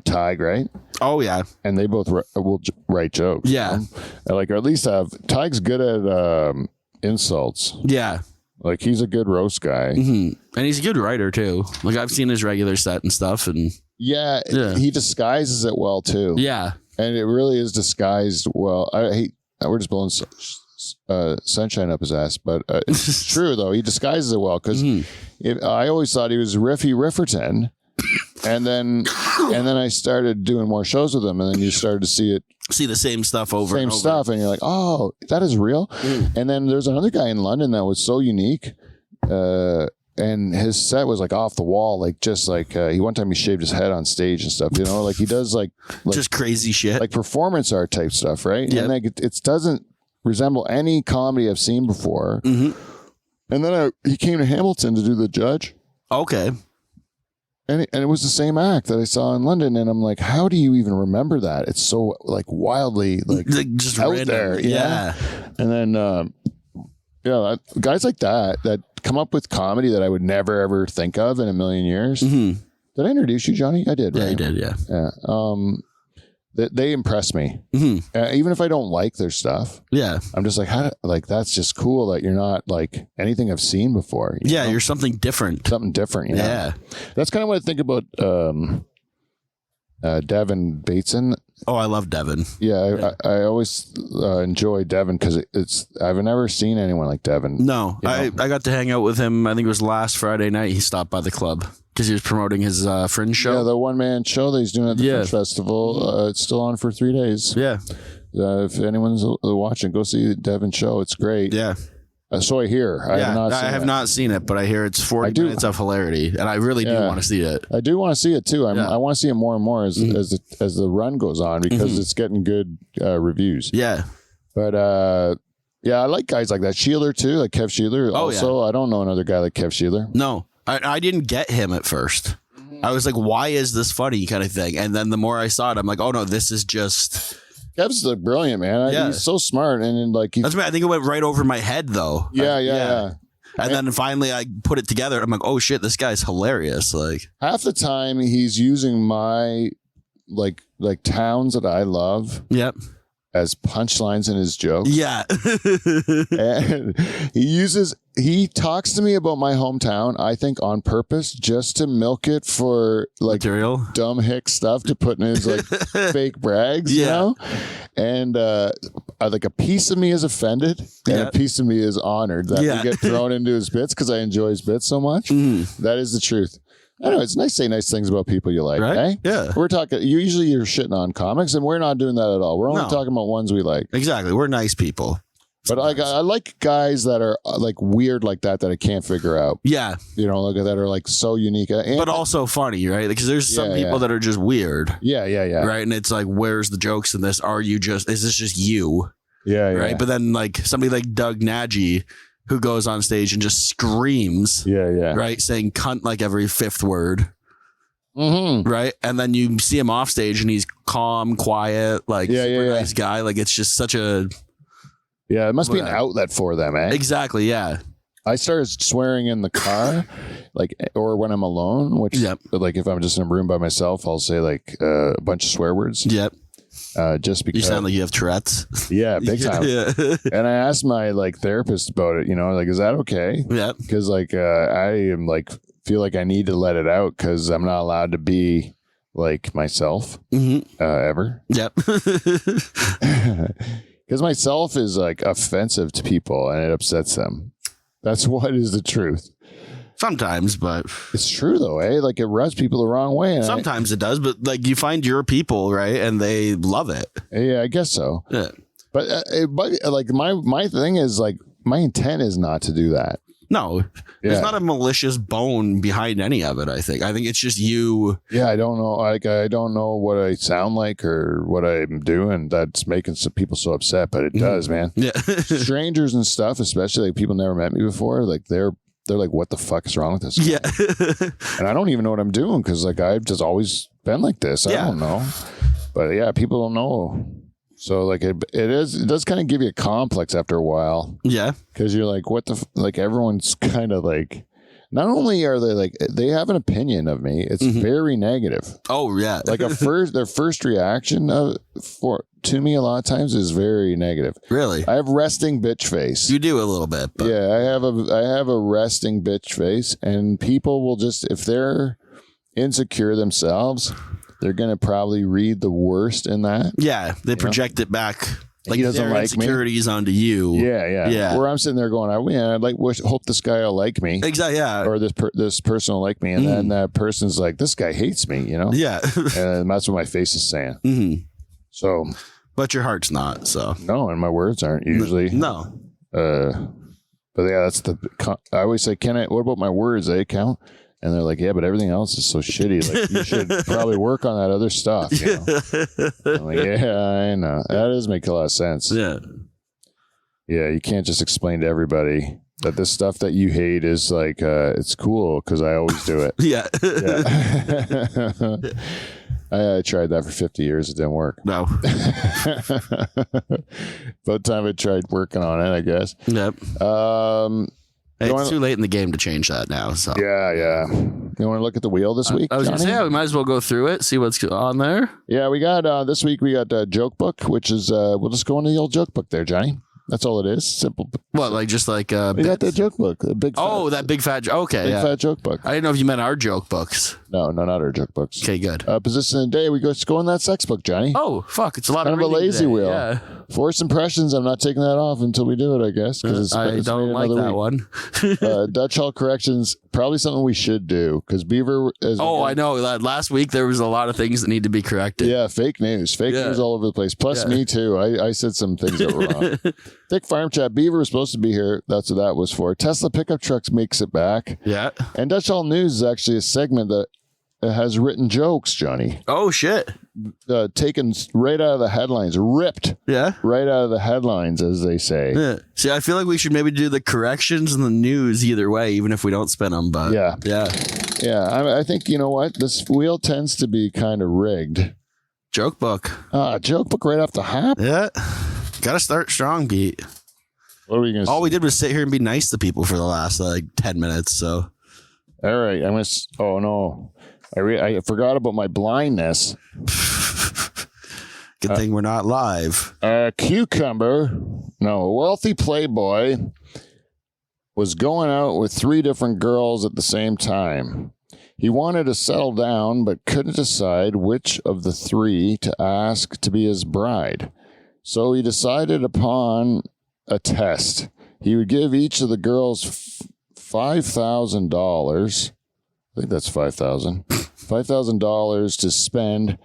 Speaker 2: Tig, right?
Speaker 1: Oh yeah,
Speaker 2: and they both will write jokes.
Speaker 1: Yeah,
Speaker 2: like, or at least Tig's good at insults.
Speaker 1: Yeah,
Speaker 2: like he's a good roast guy,
Speaker 1: and he's a good writer too. Like I've seen his regular set and stuff, and
Speaker 2: he disguises it well too. Yeah, and it really is disguised well. We're just blowing sunshine up his ass, but it's true though. He disguises it well because I always thought he was Riffy Rifferton. And then I started doing more shows with him, and then you started to see it
Speaker 1: see the same stuff over and over.
Speaker 2: stuff, and you're like, oh, that is real. And then there's another guy in London that was so unique, and his set was like off the wall, like just like one time he shaved his head on stage and stuff, you know, like he does like
Speaker 1: just crazy shit,
Speaker 2: like performance art type stuff, right?
Speaker 1: Yep.
Speaker 2: And like it doesn't resemble any comedy I've seen before. And then he came to Hamilton to do the judge.
Speaker 1: Okay.
Speaker 2: And it was the same act that I saw in London, and I'm like, how do you even remember that? It's so like wildly like
Speaker 1: just
Speaker 2: out
Speaker 1: random.
Speaker 2: there,
Speaker 1: Yeah.
Speaker 2: And then guys like that come up with comedy that I would never ever think of in a million years. Did I introduce you, Johnny? I did.
Speaker 1: Yeah,
Speaker 2: right?
Speaker 1: you did. Yeah.
Speaker 2: Yeah. They impress me, even if I don't like their stuff.
Speaker 1: Yeah.
Speaker 2: I'm just like, that's just cool that you're not like anything I've seen before. You know?
Speaker 1: You're something different.
Speaker 2: Something different. You know?
Speaker 1: Yeah.
Speaker 2: That's kind of what I think about Devin Bateson.
Speaker 1: Oh, I love Devin.
Speaker 2: Yeah, I always enjoy Devin because I've never seen anyone like Devin.
Speaker 1: No, I got to hang out with him. I think it was last Friday night. He stopped by the club because he was promoting his Fringe show.
Speaker 2: Yeah, the one-man show that he's doing at the Fringe Festival. It's still on for 3 days.
Speaker 1: Yeah.
Speaker 2: If anyone's watching, go see the Devin show. It's great.
Speaker 1: Yeah.
Speaker 2: So I hear. I have not seen
Speaker 1: it, but I hear it's 40 minutes of hilarity, and I really do want to see it.
Speaker 2: I do want to see it too. I want to see it more and more as the run goes on because it's getting good reviews.
Speaker 1: Yeah.
Speaker 2: But I like guys like that. Sheeler too, like Kev Sheeler. I don't know another guy like Kev Sheeler.
Speaker 1: No, I didn't get him at first. I was like, why is this funny kind of thing? And then the more I saw it, I'm like, oh no, this is just...
Speaker 2: Kev's like brilliant, man. He's so smart, and then like
Speaker 1: that's me. I think it went right over my head, though.
Speaker 2: Yeah.
Speaker 1: And then finally, I put it together. I'm like, oh shit, this guy's hilarious. Like
Speaker 2: half the time, he's using my like towns that I love.
Speaker 1: Yep.
Speaker 2: As punchlines in his jokes.
Speaker 1: Yeah.
Speaker 2: And he talks to me about my hometown, I think on purpose, just to milk it for like
Speaker 1: material,
Speaker 2: dumb hick stuff to put in his like fake brags, you know? And like a piece of me is offended and a piece of me is honored that we get thrown into his bits because I enjoy his bits so much. That is the truth. I know it's nice to say nice things about people you like, right? Eh?
Speaker 1: Yeah.
Speaker 2: We're talking, usually you're shitting on comics, and we're not doing that at all. We're only talking about ones we like.
Speaker 1: Exactly. We're nice people.
Speaker 2: But I like guys that are like weird like that I can't figure out.
Speaker 1: Yeah.
Speaker 2: You know, like that are like so unique.
Speaker 1: But also funny, right? Because there's some people that are just weird.
Speaker 2: Yeah.
Speaker 1: Right? And it's like, where's the jokes in this? Is this just you?
Speaker 2: Yeah.
Speaker 1: Right? But then like somebody like Doug Nagy, who goes on stage and just screams.
Speaker 2: Yeah.
Speaker 1: Right? Saying cunt like every fifth word. Right? And then you see him off stage and he's calm, quiet, like super nice guy. Like it's just such a...
Speaker 2: Yeah, it must be an outlet for them, eh?
Speaker 1: Exactly, yeah.
Speaker 2: I started swearing in the car, like, or when I'm alone, which, like, if I'm just in a room by myself, I'll say, like, a bunch of swear words.
Speaker 1: Yep.
Speaker 2: Just because.
Speaker 1: You sound like you have Tourette's.
Speaker 2: Yeah, big time. And I asked my, like, therapist about it, you know, like, is that okay?
Speaker 1: Yeah. Because,
Speaker 2: like, I am, like, feel like I need to let it out because I'm not allowed to be, like, myself ever.
Speaker 1: Yep.
Speaker 2: Because myself is like offensive to people and it upsets them. That's what is the truth.
Speaker 1: Sometimes, but
Speaker 2: it's true though, eh? Like it rubs people the wrong way.
Speaker 1: Sometimes it does, but like you find your people, right? And they love it.
Speaker 2: Yeah, I guess so.
Speaker 1: Yeah.
Speaker 2: But like my thing is like my intent is not to do that.
Speaker 1: No, there's not a malicious bone behind any of it. I think it's just you.
Speaker 2: Yeah, I don't know. Like I don't know what I sound like or what I'm doing. That's making some people so upset, but it does, man.
Speaker 1: Yeah,
Speaker 2: strangers and stuff, especially like people never met me before. Like they're like, what the fuck is wrong with this guy?
Speaker 1: Yeah,
Speaker 2: and I don't even know what I'm doing because like I've just always been like this. I don't know, but yeah, people don't know. So like it does kind of give you a complex after a while.
Speaker 1: Yeah.
Speaker 2: Because you're like, what the, like everyone's kind of like, not only are they like, they have an opinion of me. It's very negative.
Speaker 1: Oh yeah.
Speaker 2: Like their first reaction to me a lot of times is very negative.
Speaker 1: Really?
Speaker 2: I have resting bitch face.
Speaker 1: You do a little bit. But...
Speaker 2: Yeah. I have a resting bitch face, and people will just, if they're insecure themselves, they're going to probably read the worst in that.
Speaker 1: Yeah. They project it back. Like
Speaker 2: he doesn't
Speaker 1: their
Speaker 2: like
Speaker 1: insecurities onto you.
Speaker 2: Yeah. Where I'm sitting there going, I'd like hope this guy will like me.
Speaker 1: Exactly. Yeah.
Speaker 2: Or this person will like me. And then that person's like, this guy hates me, you know?
Speaker 1: Yeah.
Speaker 2: And that's what my face is saying. So
Speaker 1: But your heart's not, so.
Speaker 2: No, and my words aren't usually.
Speaker 1: No.
Speaker 2: But yeah, that's I always say, what about my words? They count? And they're like, yeah, but everything else is so shitty. Like, you should probably work on that other stuff. You know? I'm like, yeah, I know. That does make a lot of sense.
Speaker 1: Yeah.
Speaker 2: Yeah, you can't just explain to everybody that this stuff that you hate is like, it's cool because I always do it.
Speaker 1: Yeah.
Speaker 2: I tried that for 50 years. It didn't work.
Speaker 1: No.
Speaker 2: About time I tried working on it, I guess.
Speaker 1: Yep. Hey, it's too late in the game to change that now. So
Speaker 2: yeah. You want to look at the wheel this week?
Speaker 1: I was going to say, yeah, we might as well go through it, see what's on there.
Speaker 2: Yeah, we got this week. We got Joke Book, which is we'll just go into the old Joke Book there, Johnny. That's all it is. Simple.
Speaker 1: What, like just like
Speaker 2: we got that joke book, the big.
Speaker 1: That big fat. Okay,
Speaker 2: big fat joke book.
Speaker 1: I didn't know if you meant our joke books.
Speaker 2: No, not our joke books.
Speaker 1: Okay, good.
Speaker 2: Position of the day. We go in that sex book, Johnny.
Speaker 1: Oh fuck! It's a lot
Speaker 2: kind of a lazy
Speaker 1: today.
Speaker 2: wheel.
Speaker 1: Yeah.
Speaker 2: First impressions. I'm not taking that off until we do it. I guess because
Speaker 1: I don't like that one.
Speaker 2: Dutch Hall corrections. Probably something we should do because Beaver is.
Speaker 1: I know. Last week there was a lot of things that need to be corrected.
Speaker 2: Yeah, fake news all over the place. Plus me too. I said some things that were wrong. Thick Farm Chat. Beaver was supposed to be here. That's what that was for. Tesla pickup trucks makes it back.
Speaker 1: Yeah.
Speaker 2: And Dutch Hall News is actually a segment that has written jokes, Johnny.
Speaker 1: Oh shit.
Speaker 2: Taken right out of the headlines, ripped. Yeah. Right out of the headlines, as they say.
Speaker 1: Yeah. See, I feel like we should maybe do the corrections and the news either way, even if we don't spin them. But yeah. I think, you know what? This wheel tends to be kind of rigged. Joke book.
Speaker 2: Joke book right off the hop.
Speaker 1: Yeah. Gotta start strong, Pete.
Speaker 2: What are we gonna?
Speaker 1: All we did was sit here and be nice to people for the last 10 minutes. So,
Speaker 2: all right, I'm gonna. Oh no, I forgot about my blindness.
Speaker 1: Good thing we're not live.
Speaker 2: A wealthy playboy was going out with 3 different girls at the same time. He wanted to settle down, but couldn't decide which of the 3 to ask to be his bride. So he decided upon a test. He would give each of the girls $5,000. I think that's $5,000 to spend,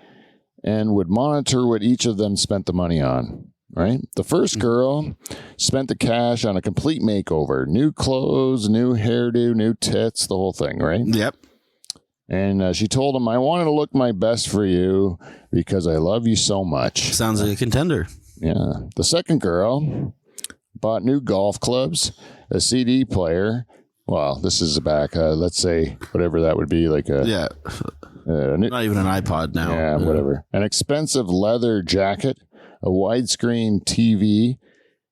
Speaker 2: and would monitor what each of them spent the money on. Right? The first girl spent the cash on a complete makeover. New clothes, new hairdo, new tits, the whole thing, right?
Speaker 1: Yep.
Speaker 2: And she told him, I wanted to look my best for you because I love you so much.
Speaker 1: Sounds like a contender.
Speaker 2: Yeah. The second girl bought new golf clubs, a CD player. Well, this is back, let's say, whatever that would be, like a...
Speaker 1: Yeah. Not even an iPod now.
Speaker 2: Yeah, whatever. An expensive leather jacket, a widescreen TV,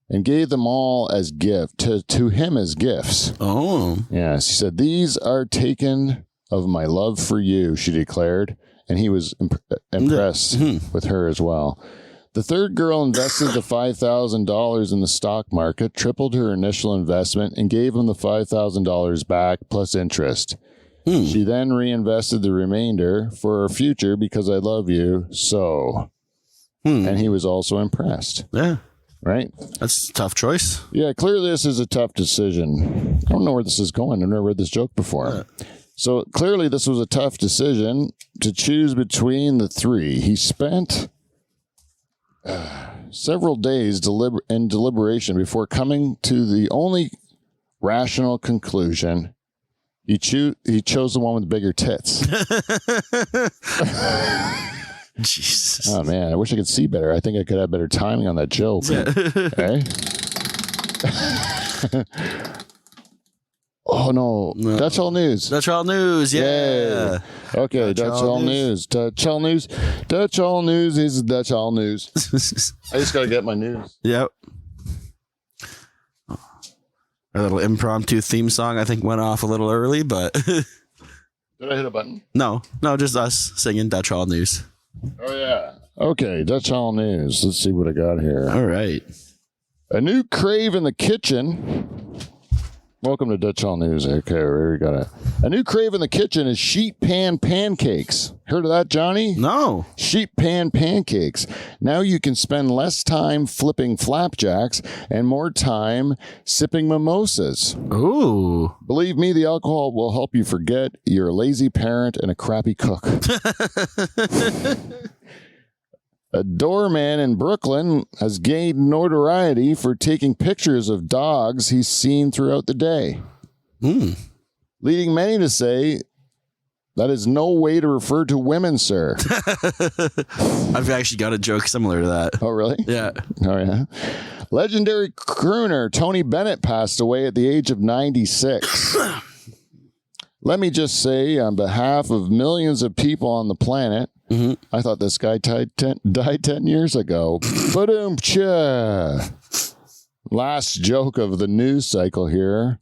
Speaker 2: and gave them all as gift to him as gifts.
Speaker 1: Oh.
Speaker 2: Yeah. She said, these are taken of my love for you, she declared. And he was impressed with her as well. The third girl invested the $5,000 in the stock market, tripled her initial investment, and gave him the $5,000 back plus interest. She then reinvested the remainder for her future because I love you so. And he was also impressed.
Speaker 1: Yeah.
Speaker 2: Right?
Speaker 1: That's a tough choice.
Speaker 2: Yeah, clearly this is a tough decision. I don't know where this is going. I've never read this joke before. So clearly this was a tough decision to choose between the 3. He spent several days in deliberation before coming to the only rational conclusion. He chose the one with bigger tits.
Speaker 1: Jesus.
Speaker 2: Oh man, I wish I could see better. I think I could have better timing on that joke. Okay. Oh no. Dutch Hall News.
Speaker 1: Dutch Hall News, yeah.
Speaker 2: Okay, Dutch Hall News. Dutch Hall News. Dutch Hall News is Dutch Hall News. I just gotta get my news.
Speaker 1: Yep. Our little impromptu theme song, I think, went off a little early, but...
Speaker 2: Did I hit a button?
Speaker 1: No, just us singing Dutch Hall News.
Speaker 2: Oh, yeah. Okay, Dutch Hall News. Let's see what I got here.
Speaker 1: All right.
Speaker 2: A new crave in the kitchen. Welcome to Dutch Hall News. Okay, we got a new crave in the kitchen is sheet pan pancakes. Heard of that, Johnny?
Speaker 1: No.
Speaker 2: Sheet pan pancakes. Now you can spend less time flipping flapjacks and more time sipping mimosas.
Speaker 1: Ooh.
Speaker 2: Believe me, the alcohol will help you forget you're a lazy parent and a crappy cook. A doorman in Brooklyn has gained notoriety for taking pictures of dogs he's seen throughout the day, leading many to say that is no way to refer to women, sir.
Speaker 1: I've actually got a joke similar to that.
Speaker 2: Oh, really?
Speaker 1: Yeah.
Speaker 2: Oh, yeah. Legendary crooner Tony Bennett passed away at the age of 96. Let me just say, on behalf of millions of people on the planet, I thought this guy died 10 years ago. Ba-doom-cha. Last joke of the news cycle here.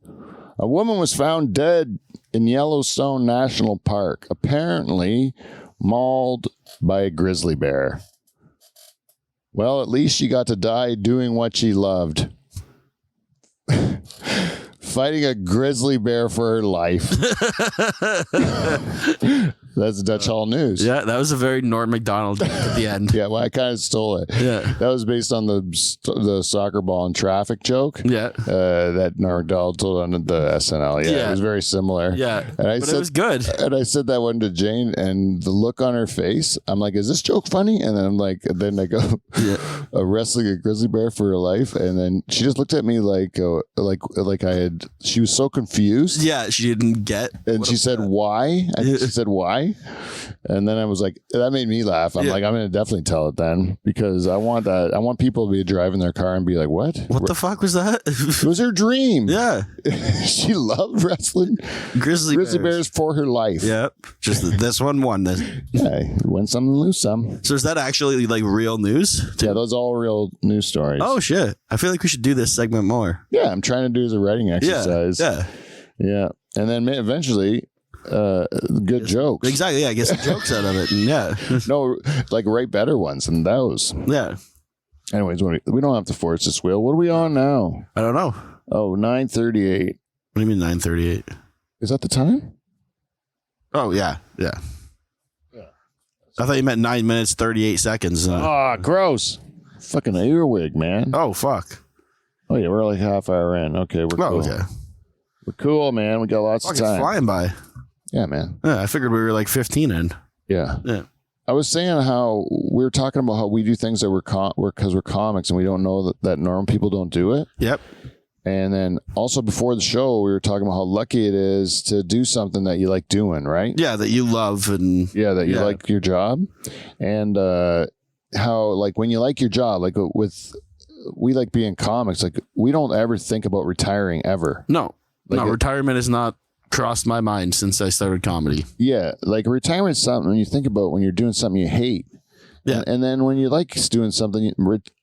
Speaker 2: A woman was found dead in Yellowstone National Park, apparently mauled by a grizzly bear. Well, at least she got to die doing what she loved. Fighting a grizzly bear for her life. That's Dutch Hall News.
Speaker 1: Yeah, that was a very Norm Macdonald joke at the end.
Speaker 2: Yeah, well, I kind of stole it.
Speaker 1: Yeah.
Speaker 2: That was based on the soccer ball and traffic joke.
Speaker 1: Yeah.
Speaker 2: That Norm Macdonald told on the SNL. Yeah, it was very similar.
Speaker 1: Yeah,
Speaker 2: and
Speaker 1: it was good.
Speaker 2: And I said that one to Jane, and the look on her face, I'm like, is this joke funny? And then I'm like, then I go, wrestling a grizzly bear for her life. And then she just looked at me like she was so confused.
Speaker 1: Yeah, she didn't get.
Speaker 2: And she said, why? She said, why? And then I was like, that made me laugh. I'm like, I'm going to definitely tell it then, because I want that. I want people to be driving their car and be like, what?
Speaker 1: What the fuck was that?
Speaker 2: It was her dream.
Speaker 1: Yeah.
Speaker 2: She loved wrestling grizzly bears for her life.
Speaker 1: Yep. Just this one won this.
Speaker 2: Yeah. Win some, lose some.
Speaker 1: So is that actually like real news?
Speaker 2: Yeah, those are all real news stories.
Speaker 1: Oh, shit. I feel like we should do this segment more.
Speaker 2: Yeah, I'm trying to do as a writing exercise. Yeah. And then eventually... good jokes.
Speaker 1: Exactly. Yeah, get some jokes out of it. And yeah.
Speaker 2: No, like write better ones than those.
Speaker 1: Yeah.
Speaker 2: Anyways, we don't have to force this wheel. What are we on now?
Speaker 1: I don't know.
Speaker 2: Oh, 9:38.
Speaker 1: What do you mean 9:38?
Speaker 2: Is that the time?
Speaker 1: Oh, yeah. I thought you meant 9 minutes, 38 seconds.
Speaker 2: Gross. Fucking earwig, man.
Speaker 1: Oh, fuck.
Speaker 2: Oh, yeah, we're like half hour in. Okay, we're cool.
Speaker 1: Okay.
Speaker 2: We're cool, man. We got lots of time.
Speaker 1: It's flying by.
Speaker 2: Yeah, man.
Speaker 1: Yeah, I figured we were like 15 in.
Speaker 2: Yeah.
Speaker 1: Yeah.
Speaker 2: I was saying how we were talking about how we do things that we're because we're comics and we don't know that normal people don't do it.
Speaker 1: Yep.
Speaker 2: And then also before the show, we were talking about how lucky it is to do something that you like doing, right?
Speaker 1: Yeah, that you love and
Speaker 2: that you like your job, and how like when you like your job, like we like being comics, like we don't ever think about retiring ever.
Speaker 1: No,
Speaker 2: like
Speaker 1: retirement has not crossed my mind since I started comedy.
Speaker 2: Yeah, like retirement is something when you think about when you're doing something you hate.
Speaker 1: Yeah.
Speaker 2: And then when you like doing something,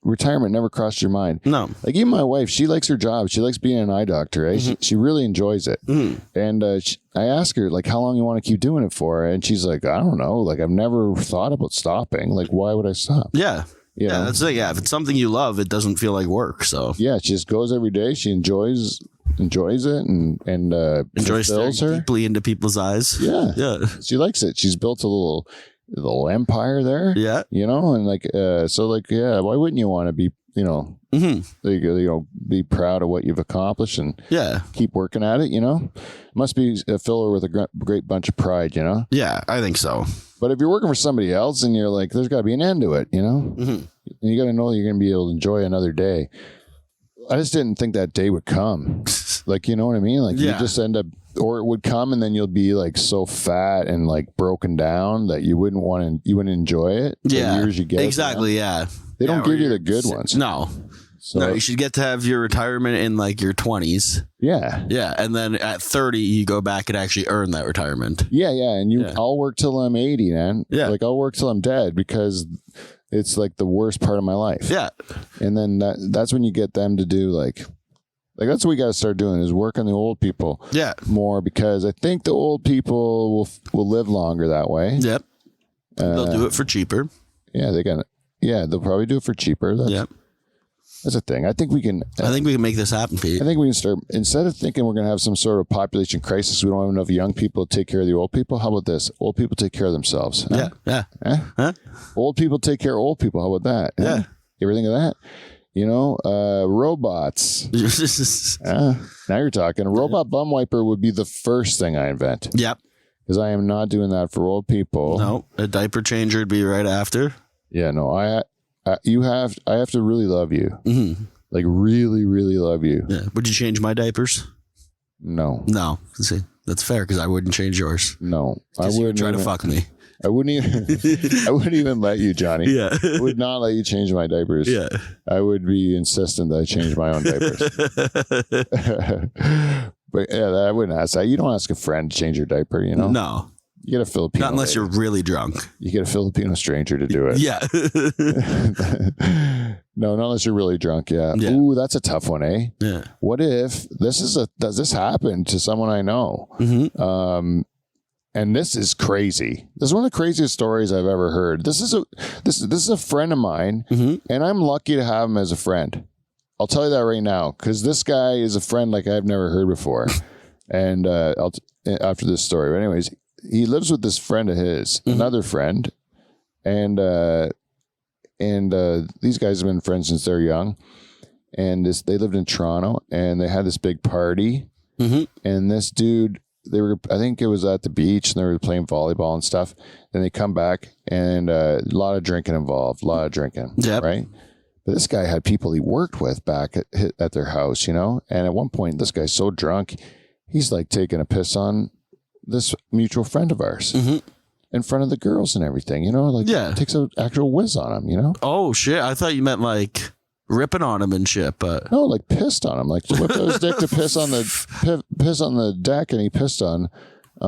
Speaker 2: retirement never crossed your mind.
Speaker 1: No.
Speaker 2: Like even my wife, she likes her job. She likes being an eye doctor. Right? Mm-hmm. She really enjoys it. Mm-hmm. And I asked her, like, how long you want to keep doing it for? And she's like, I don't know. Like, I've never thought about stopping. Like, why would I stop?
Speaker 1: Yeah. Yeah, that's it. Yeah, if it's something you love, it doesn't feel like work. So
Speaker 2: yeah, she just goes every day. She enjoys it and
Speaker 1: enjoys
Speaker 2: her
Speaker 1: deeply into people's eyes.
Speaker 2: Yeah, she likes it. She's built a little empire there.
Speaker 1: Yeah,
Speaker 2: and like why wouldn't you want to be be proud of what you've accomplished and keep working at it? Must be a filler with a great bunch of pride.
Speaker 1: Yeah, I think so.
Speaker 2: But if you're working for somebody else and you're like, there's got to be an end to it, and you got to know you're going to be able to enjoy another day. I just didn't think that day would come. Like, you know what I mean? Like you just end up, or it would come and then you'll be like so fat and like broken down that you wouldn't enjoy it. The years you get.
Speaker 1: Exactly. Yeah.
Speaker 2: They don't give you the good ones.
Speaker 1: No. So, no, you should get to have your retirement in like your 20s.
Speaker 2: Yeah.
Speaker 1: Yeah. And then at 30, you go back and actually earn that retirement.
Speaker 2: Yeah. Yeah. And I'll work till I'm 80, man.
Speaker 1: Yeah.
Speaker 2: Like I'll work till I'm dead because it's like the worst part of my life.
Speaker 1: Yeah.
Speaker 2: And then that's when you get them to do like that's what we got to start doing is work on the old people.
Speaker 1: Yeah.
Speaker 2: More because I think the old people will live longer that way.
Speaker 1: Yep. They'll do it for cheaper.
Speaker 2: Yeah. They'll probably do it for cheaper. That's a thing. I think we can
Speaker 1: make this happen, Pete.
Speaker 2: I think we can start, instead of thinking we're going to have some sort of population crisis, we don't have enough young people to take care of the old people. How about this? Old people take care of themselves.
Speaker 1: Huh? Yeah.
Speaker 2: Huh? Old people take care of old people. How about that?
Speaker 1: Yeah.
Speaker 2: You ever think of that? Robots. Now you're talking. A robot bum wiper would be the first thing I invent.
Speaker 1: Yep.
Speaker 2: Because I am not doing that for old people.
Speaker 1: No, a diaper changer would be right after.
Speaker 2: Yeah, no, I have to really love you.
Speaker 1: Mm-hmm.
Speaker 2: Like really, really love you.
Speaker 1: Yeah. Would you change my diapers?
Speaker 2: No.
Speaker 1: See, that's fair because I wouldn't change yours.
Speaker 2: No, I
Speaker 1: You would
Speaker 2: wouldn't
Speaker 1: try to fuck me.
Speaker 2: I wouldn't even. I wouldn't even let you, Johnny.
Speaker 1: Yeah.
Speaker 2: I would not let you change my diapers.
Speaker 1: Yeah.
Speaker 2: I would be insistent that I change my own diapers. But yeah, I wouldn't ask that. You don't ask a friend to change your diaper, you know?
Speaker 1: No.
Speaker 2: You get a Filipino.
Speaker 1: Not unless you're really drunk.
Speaker 2: You get a Filipino stranger to do it.
Speaker 1: Yeah.
Speaker 2: No, not unless you're really drunk. Yeah. Ooh, that's a tough one, eh?
Speaker 1: Yeah.
Speaker 2: What if does this happen to someone I know?
Speaker 1: Mm-hmm.
Speaker 2: And this is crazy. This is one of the craziest stories I've ever heard. This is a friend of mine, and I'm lucky to have him as a friend. I'll tell you that right now, because this guy is a friend like I've never heard before. And after this story, but anyways, he lives with this friend of his, another friend, and these guys have been friends since they're young. And they lived in Toronto, and they had this big party, and this dude. I think it was at the beach, and they were playing volleyball and stuff. Then they come back, and a lot of drinking involved, right? But this guy had people he worked with back at their house, you know? And at one point, this guy's so drunk, he's like taking a piss on this mutual friend of ours in front of the girls and everything, you know? Like, takes an actual whiz on him, you know?
Speaker 1: Oh, shit. I thought you meant like ripping on him and shit, but
Speaker 2: no, like pissed on him, like whipped out his dick to piss on the deck, and he pissed on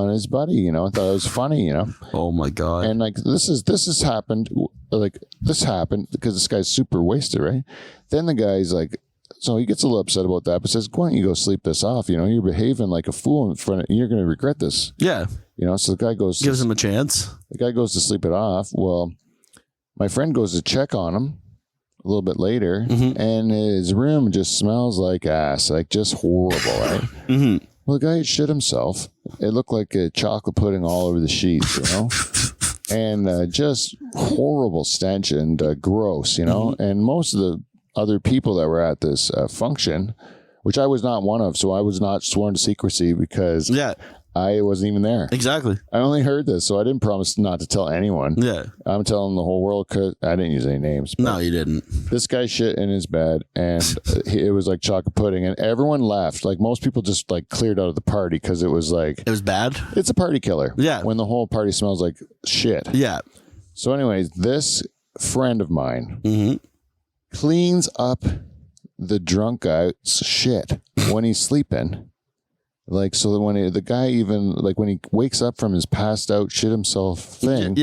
Speaker 2: his buddy, you know. I thought it was funny, you know.
Speaker 1: Oh my god!
Speaker 2: And like this has happened, because this guy's super wasted, right? Then the guy's like, so he gets a little upset about that, but says, "Why don't you go sleep this off? You know, you're behaving like a fool in front of, you're going to regret this."
Speaker 1: Yeah,
Speaker 2: you know. So the guy gives
Speaker 1: him a chance.
Speaker 2: The guy goes to sleep it off. Well, my friend goes to check on him a little bit later, and his room just smells like ass, like just horrible, right? Well, the guy had shit himself. It looked like a chocolate pudding all over the sheets, you know, and just horrible stench and gross, you know. And most of the other people that were at this function, which I was not one of, so I was not sworn to secrecy because I wasn't even there.
Speaker 1: Exactly.
Speaker 2: I only heard this, so I didn't promise not to tell anyone.
Speaker 1: Yeah.
Speaker 2: I'm telling the whole world because I didn't use any names.
Speaker 1: No, you didn't.
Speaker 2: This guy shit in his bed, and it was like chocolate pudding, and everyone left. Like most people just like cleared out of the party because it was like...
Speaker 1: It was bad?
Speaker 2: It's a party killer.
Speaker 1: Yeah.
Speaker 2: When the whole party smells like shit.
Speaker 1: Yeah.
Speaker 2: So anyways, this friend of mine cleans up the drunk guy's shit when he's sleeping. Like, so that when the guy even, like, when he wakes up from his passed out shit himself thing,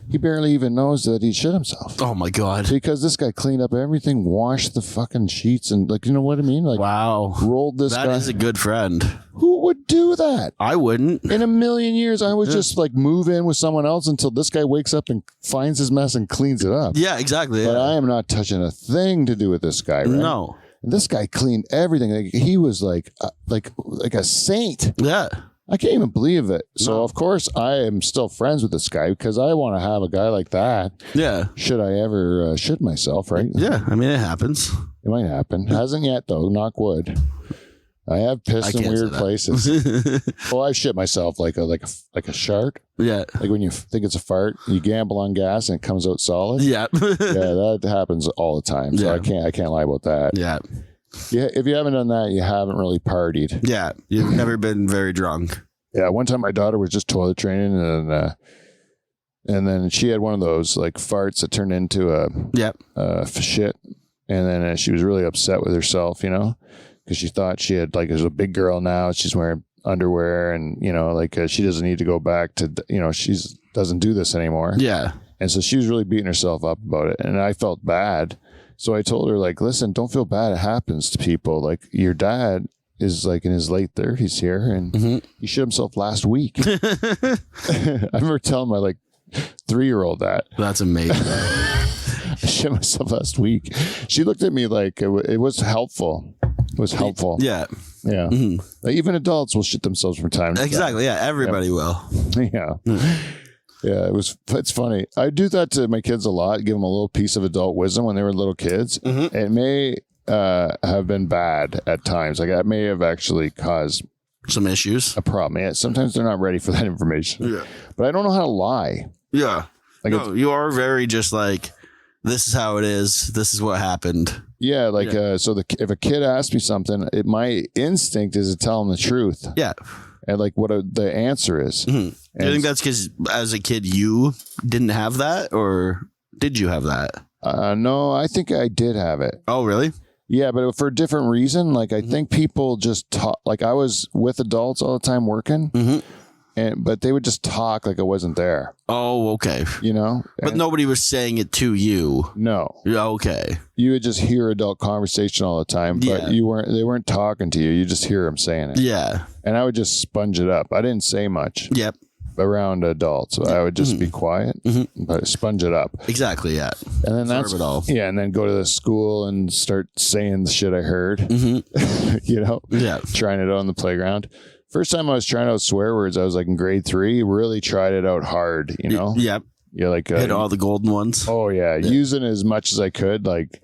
Speaker 2: he barely even knows that he shit himself.
Speaker 1: Oh, my God.
Speaker 2: Because this guy cleaned up everything, washed the fucking sheets, and, like, you know what I mean? Like,
Speaker 1: wow.
Speaker 2: Rolled this guy.
Speaker 1: That is a good friend.
Speaker 2: Who would do that?
Speaker 1: I wouldn't.
Speaker 2: In a million years, I would just, like, move in with someone else until this guy wakes up and finds his mess and cleans it up.
Speaker 1: Yeah, exactly.
Speaker 2: But I am not touching a thing to do with this guy, right?
Speaker 1: No.
Speaker 2: This guy cleaned everything. Like, he was like a saint.
Speaker 1: Yeah.
Speaker 2: I can't even believe it. So, of course, I am still friends with this guy because I want to have a guy like that.
Speaker 1: Yeah.
Speaker 2: Should I ever shit myself, right?
Speaker 1: Yeah. I mean, it happens.
Speaker 2: It might happen. Hasn't yet, though. Knock wood. I have pissed in weird places. Well, I shit myself like a shark.
Speaker 1: Yeah.
Speaker 2: Like when you think it's a fart, you gamble on gas and it comes out solid.
Speaker 1: Yeah.
Speaker 2: Yeah, that happens all the time. So I can't lie about that.
Speaker 1: Yeah.
Speaker 2: Yeah, if you haven't done that, you haven't really partied.
Speaker 1: Yeah, you've never been very drunk.
Speaker 2: Yeah, one time my daughter was just toilet training, and then she had one of those like farts that turned into a shit, and then she was really upset with herself, you know, because she thought she had like, as a big girl now, she's wearing underwear, and you know, like she doesn't need to go back to, you know, she's doesn't do this anymore.
Speaker 1: Yeah,
Speaker 2: and so she was really beating herself up about it, and I felt bad. So I told her, like, listen, don't feel bad. It happens to people. Like, your dad is, like, in his late 30s here, and he shit himself last week. I remember telling my, like, 3-year-old that.
Speaker 1: That's amazing.
Speaker 2: I shit myself last week. She looked at me like it was helpful. It was helpful.
Speaker 1: Yeah.
Speaker 2: Yeah. Like, even adults will shit themselves from time to time.
Speaker 1: Exactly. Yeah, everybody will.
Speaker 2: Yeah. Yeah, it's funny. I do that to my kids a lot, give them a little piece of adult wisdom when they were little kids. It may have been bad at times. Like, I may have actually caused
Speaker 1: some issues.
Speaker 2: A problem. Yeah, sometimes they're not ready for that information. Yeah. But I don't know how to lie.
Speaker 1: Yeah.
Speaker 2: Like
Speaker 1: no, you are very just like, this is how it is. This is what happened.
Speaker 2: Yeah, like so if a kid asks me something, my instinct is to tell them the truth.
Speaker 1: Yeah.
Speaker 2: And like what the answer is.
Speaker 1: Mm-hmm. Do you think that's because as a kid you didn't have that, or did you have that?
Speaker 2: No, I think I did have it.
Speaker 1: Oh, really?
Speaker 2: Yeah, but for a different reason. Like I think people just talk. Like I was with adults all the time working, but they would just talk like I wasn't there.
Speaker 1: Oh, okay.
Speaker 2: You know,
Speaker 1: but nobody was saying it to you.
Speaker 2: No.
Speaker 1: Yeah, okay.
Speaker 2: You would just hear adult conversation all the time, but they weren't talking to you. You just hear them saying it.
Speaker 1: Yeah.
Speaker 2: And I would just sponge it up. I didn't say much.
Speaker 1: Yep.
Speaker 2: Around adults, so I would just be quiet, but sponge it up.
Speaker 1: Exactly. Yeah.
Speaker 2: And then that's
Speaker 1: it all.
Speaker 2: Yeah, and then go to the school and start saying the shit I heard. You know.
Speaker 1: Yeah.
Speaker 2: Trying it out on the playground. First time I was trying out swear words, I was like in grade 3. Really tried it out hard. You know.
Speaker 1: Yep.
Speaker 2: Yeah, like
Speaker 1: hit all the golden ones.
Speaker 2: Oh yeah, using as much as I could, like.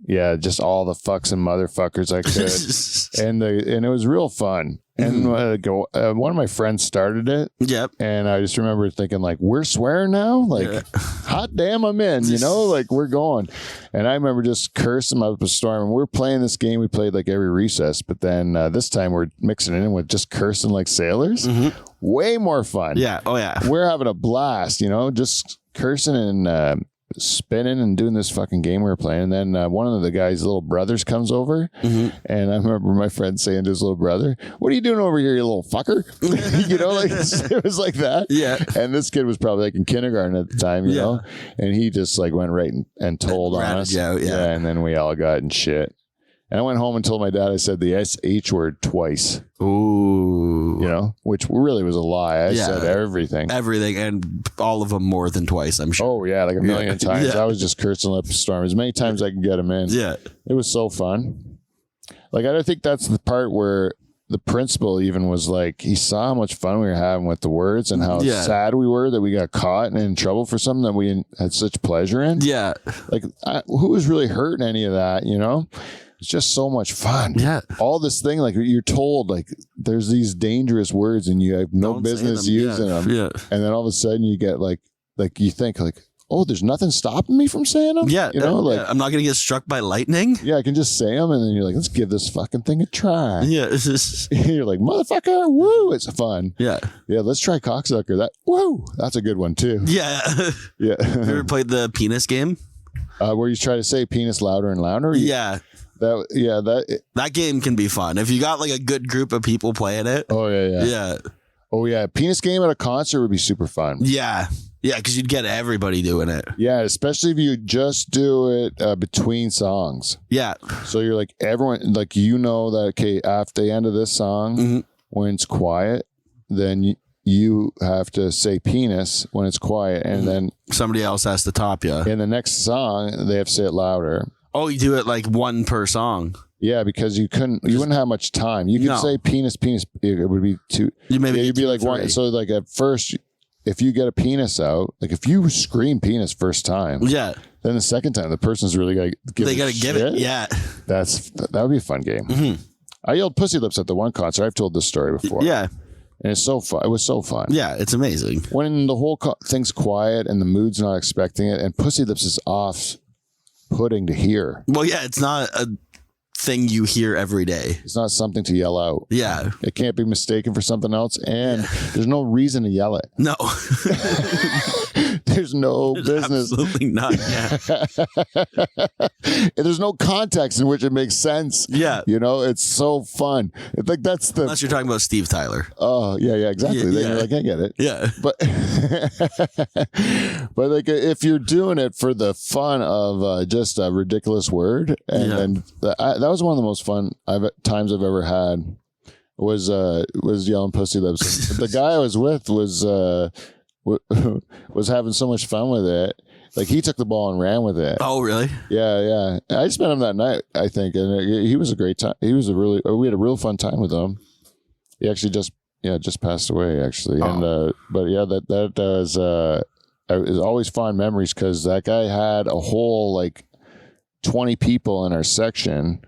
Speaker 2: Yeah, just all the fucks and motherfuckers I could, and it was real fun. And one of my friends started it.
Speaker 1: Yep.
Speaker 2: And I just remember thinking, like, we're swearing now? Like, hot damn, I'm in, you know? Like, we're going. And I remember just cursing up a storm. And we're playing this game we played, like, every recess. But then this time we're mixing it in with just cursing like sailors. Way more fun.
Speaker 1: Yeah. Oh, yeah.
Speaker 2: We're having a blast, you know? Just cursing and spinning and doing this fucking game we were playing. And then one of the guy's little brothers comes over, and I remember my friend saying to his little brother, "What are you doing over here, you little fucker?" You know, like it was like that. Yeah. And this kid was probably like in kindergarten at the time, you know, and he just like went right and told on us. Yeah. And then we all got in shit. And I went home and told my dad I said the SH word twice.
Speaker 1: Ooh.
Speaker 2: You know, which really was a lie. I said everything.
Speaker 1: Everything, and all of them more than twice, I'm sure.
Speaker 2: Oh, yeah, like a million times. I was just cursing up a storm as many times as I could get him in.
Speaker 1: Yeah.
Speaker 2: It was so fun. Like, I think that's the part where the principal even was like, he saw how much fun we were having with the words and how sad we were that we got caught and in trouble for something that we had such pleasure in. Yeah. Like, who was really hurting any of that, you know? It's just so much fun. Yeah. All this thing, like you're told, like there's these dangerous words and you have no business using them. Yeah. And then all of a sudden you get like you think like, oh, there's nothing stopping me from saying them. Yeah. You know, like
Speaker 1: I'm not going to get struck by lightning.
Speaker 2: Yeah. I can just say them. And then you're like, let's give this fucking thing a try. Yeah. You're like, motherfucker. Woo. It's fun. Yeah. Yeah. Let's try cocksucker. Woo. That's a good one too. Yeah. Yeah.
Speaker 1: You ever played the penis game?
Speaker 2: Where you try to say penis louder and louder?
Speaker 1: Yeah. That game can be fun if you got like a good group of people playing it.
Speaker 2: Oh yeah. Oh yeah, penis game at a concert would be super fun.
Speaker 1: Yeah, because you'd get everybody doing it.
Speaker 2: Yeah, especially if you just do it between songs. Yeah, so you're like everyone, like you know that okay, after the end of this song, when it's quiet, then you have to say penis when it's quiet, and then
Speaker 1: somebody else has to top you.
Speaker 2: In the next song, they have to say it louder.
Speaker 1: Oh, you do it like one per song.
Speaker 2: Yeah, because you wouldn't have much time. You could say penis. It would be two. You'd be like one. So like at first, if you get a penis out, like if you scream penis first time, then the second time the person's really got to give. They got to give it. Yeah, that would be a fun game. I yelled pussy lips at the one concert. I've told this story before. Yeah. And it's so fun. It was so fun.
Speaker 1: Yeah, it's amazing.
Speaker 2: When the whole thing's quiet and the mood's not expecting it, and pussy lips is off-putting to hear.
Speaker 1: Well, yeah, it's not a thing you hear every day.
Speaker 2: It's not something to yell out.
Speaker 1: Yeah.
Speaker 2: It can't be mistaken for something else, and there's no reason to yell it.
Speaker 1: No.
Speaker 2: There's no business.
Speaker 1: Absolutely not. Yeah.
Speaker 2: There's no context in which it makes sense. Yeah. You know, it's so fun. It's like that's the.
Speaker 1: Unless you're talking about Steve Tyler.
Speaker 2: Oh, yeah, exactly. Then you're like, I get it.
Speaker 1: Yeah.
Speaker 2: But like if you're doing it for the fun of just a ridiculous word, and that was one of the most fun times I've ever had. Was yelling pussy lips. The guy I was with was having so much fun with it. Like he took the ball and ran with it.
Speaker 1: Oh, really?
Speaker 2: Yeah. I just met him that night, I think, and he was a great time. We had a real fun time with him. He actually just passed away actually. Oh. And but yeah, that does is always fond memories because that guy had a whole like 20 people in our section.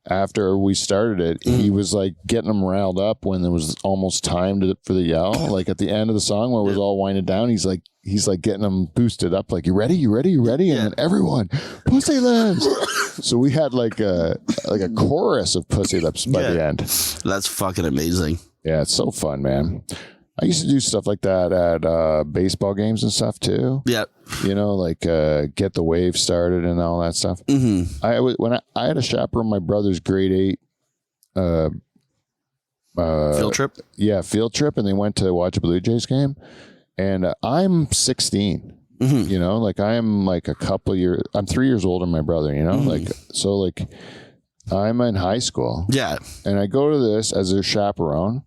Speaker 2: After we started it, he was like getting them riled up when there was almost time for the yell. Like at the end of the song where it was all winded down, he's like he's like getting them boosted up, like, you ready? And then everyone, pussy lips. So we had like a chorus of pussy lips by the end.
Speaker 1: That's fucking amazing.
Speaker 2: Yeah, it's so fun, man. I used to do stuff like that at baseball games and stuff too.
Speaker 1: Yeah.
Speaker 2: You know, like get the wave started and all that stuff.
Speaker 1: Mm-hmm.
Speaker 2: I had a chaperone my brother's grade 8
Speaker 1: field trip.
Speaker 2: Yeah, field trip, and they went to watch a Blue Jays game. And I'm 16. You know, like I'm like I'm 3 years older than my brother. You know, like so like I'm in high school.
Speaker 1: Yeah.
Speaker 2: And I go to this as a chaperone.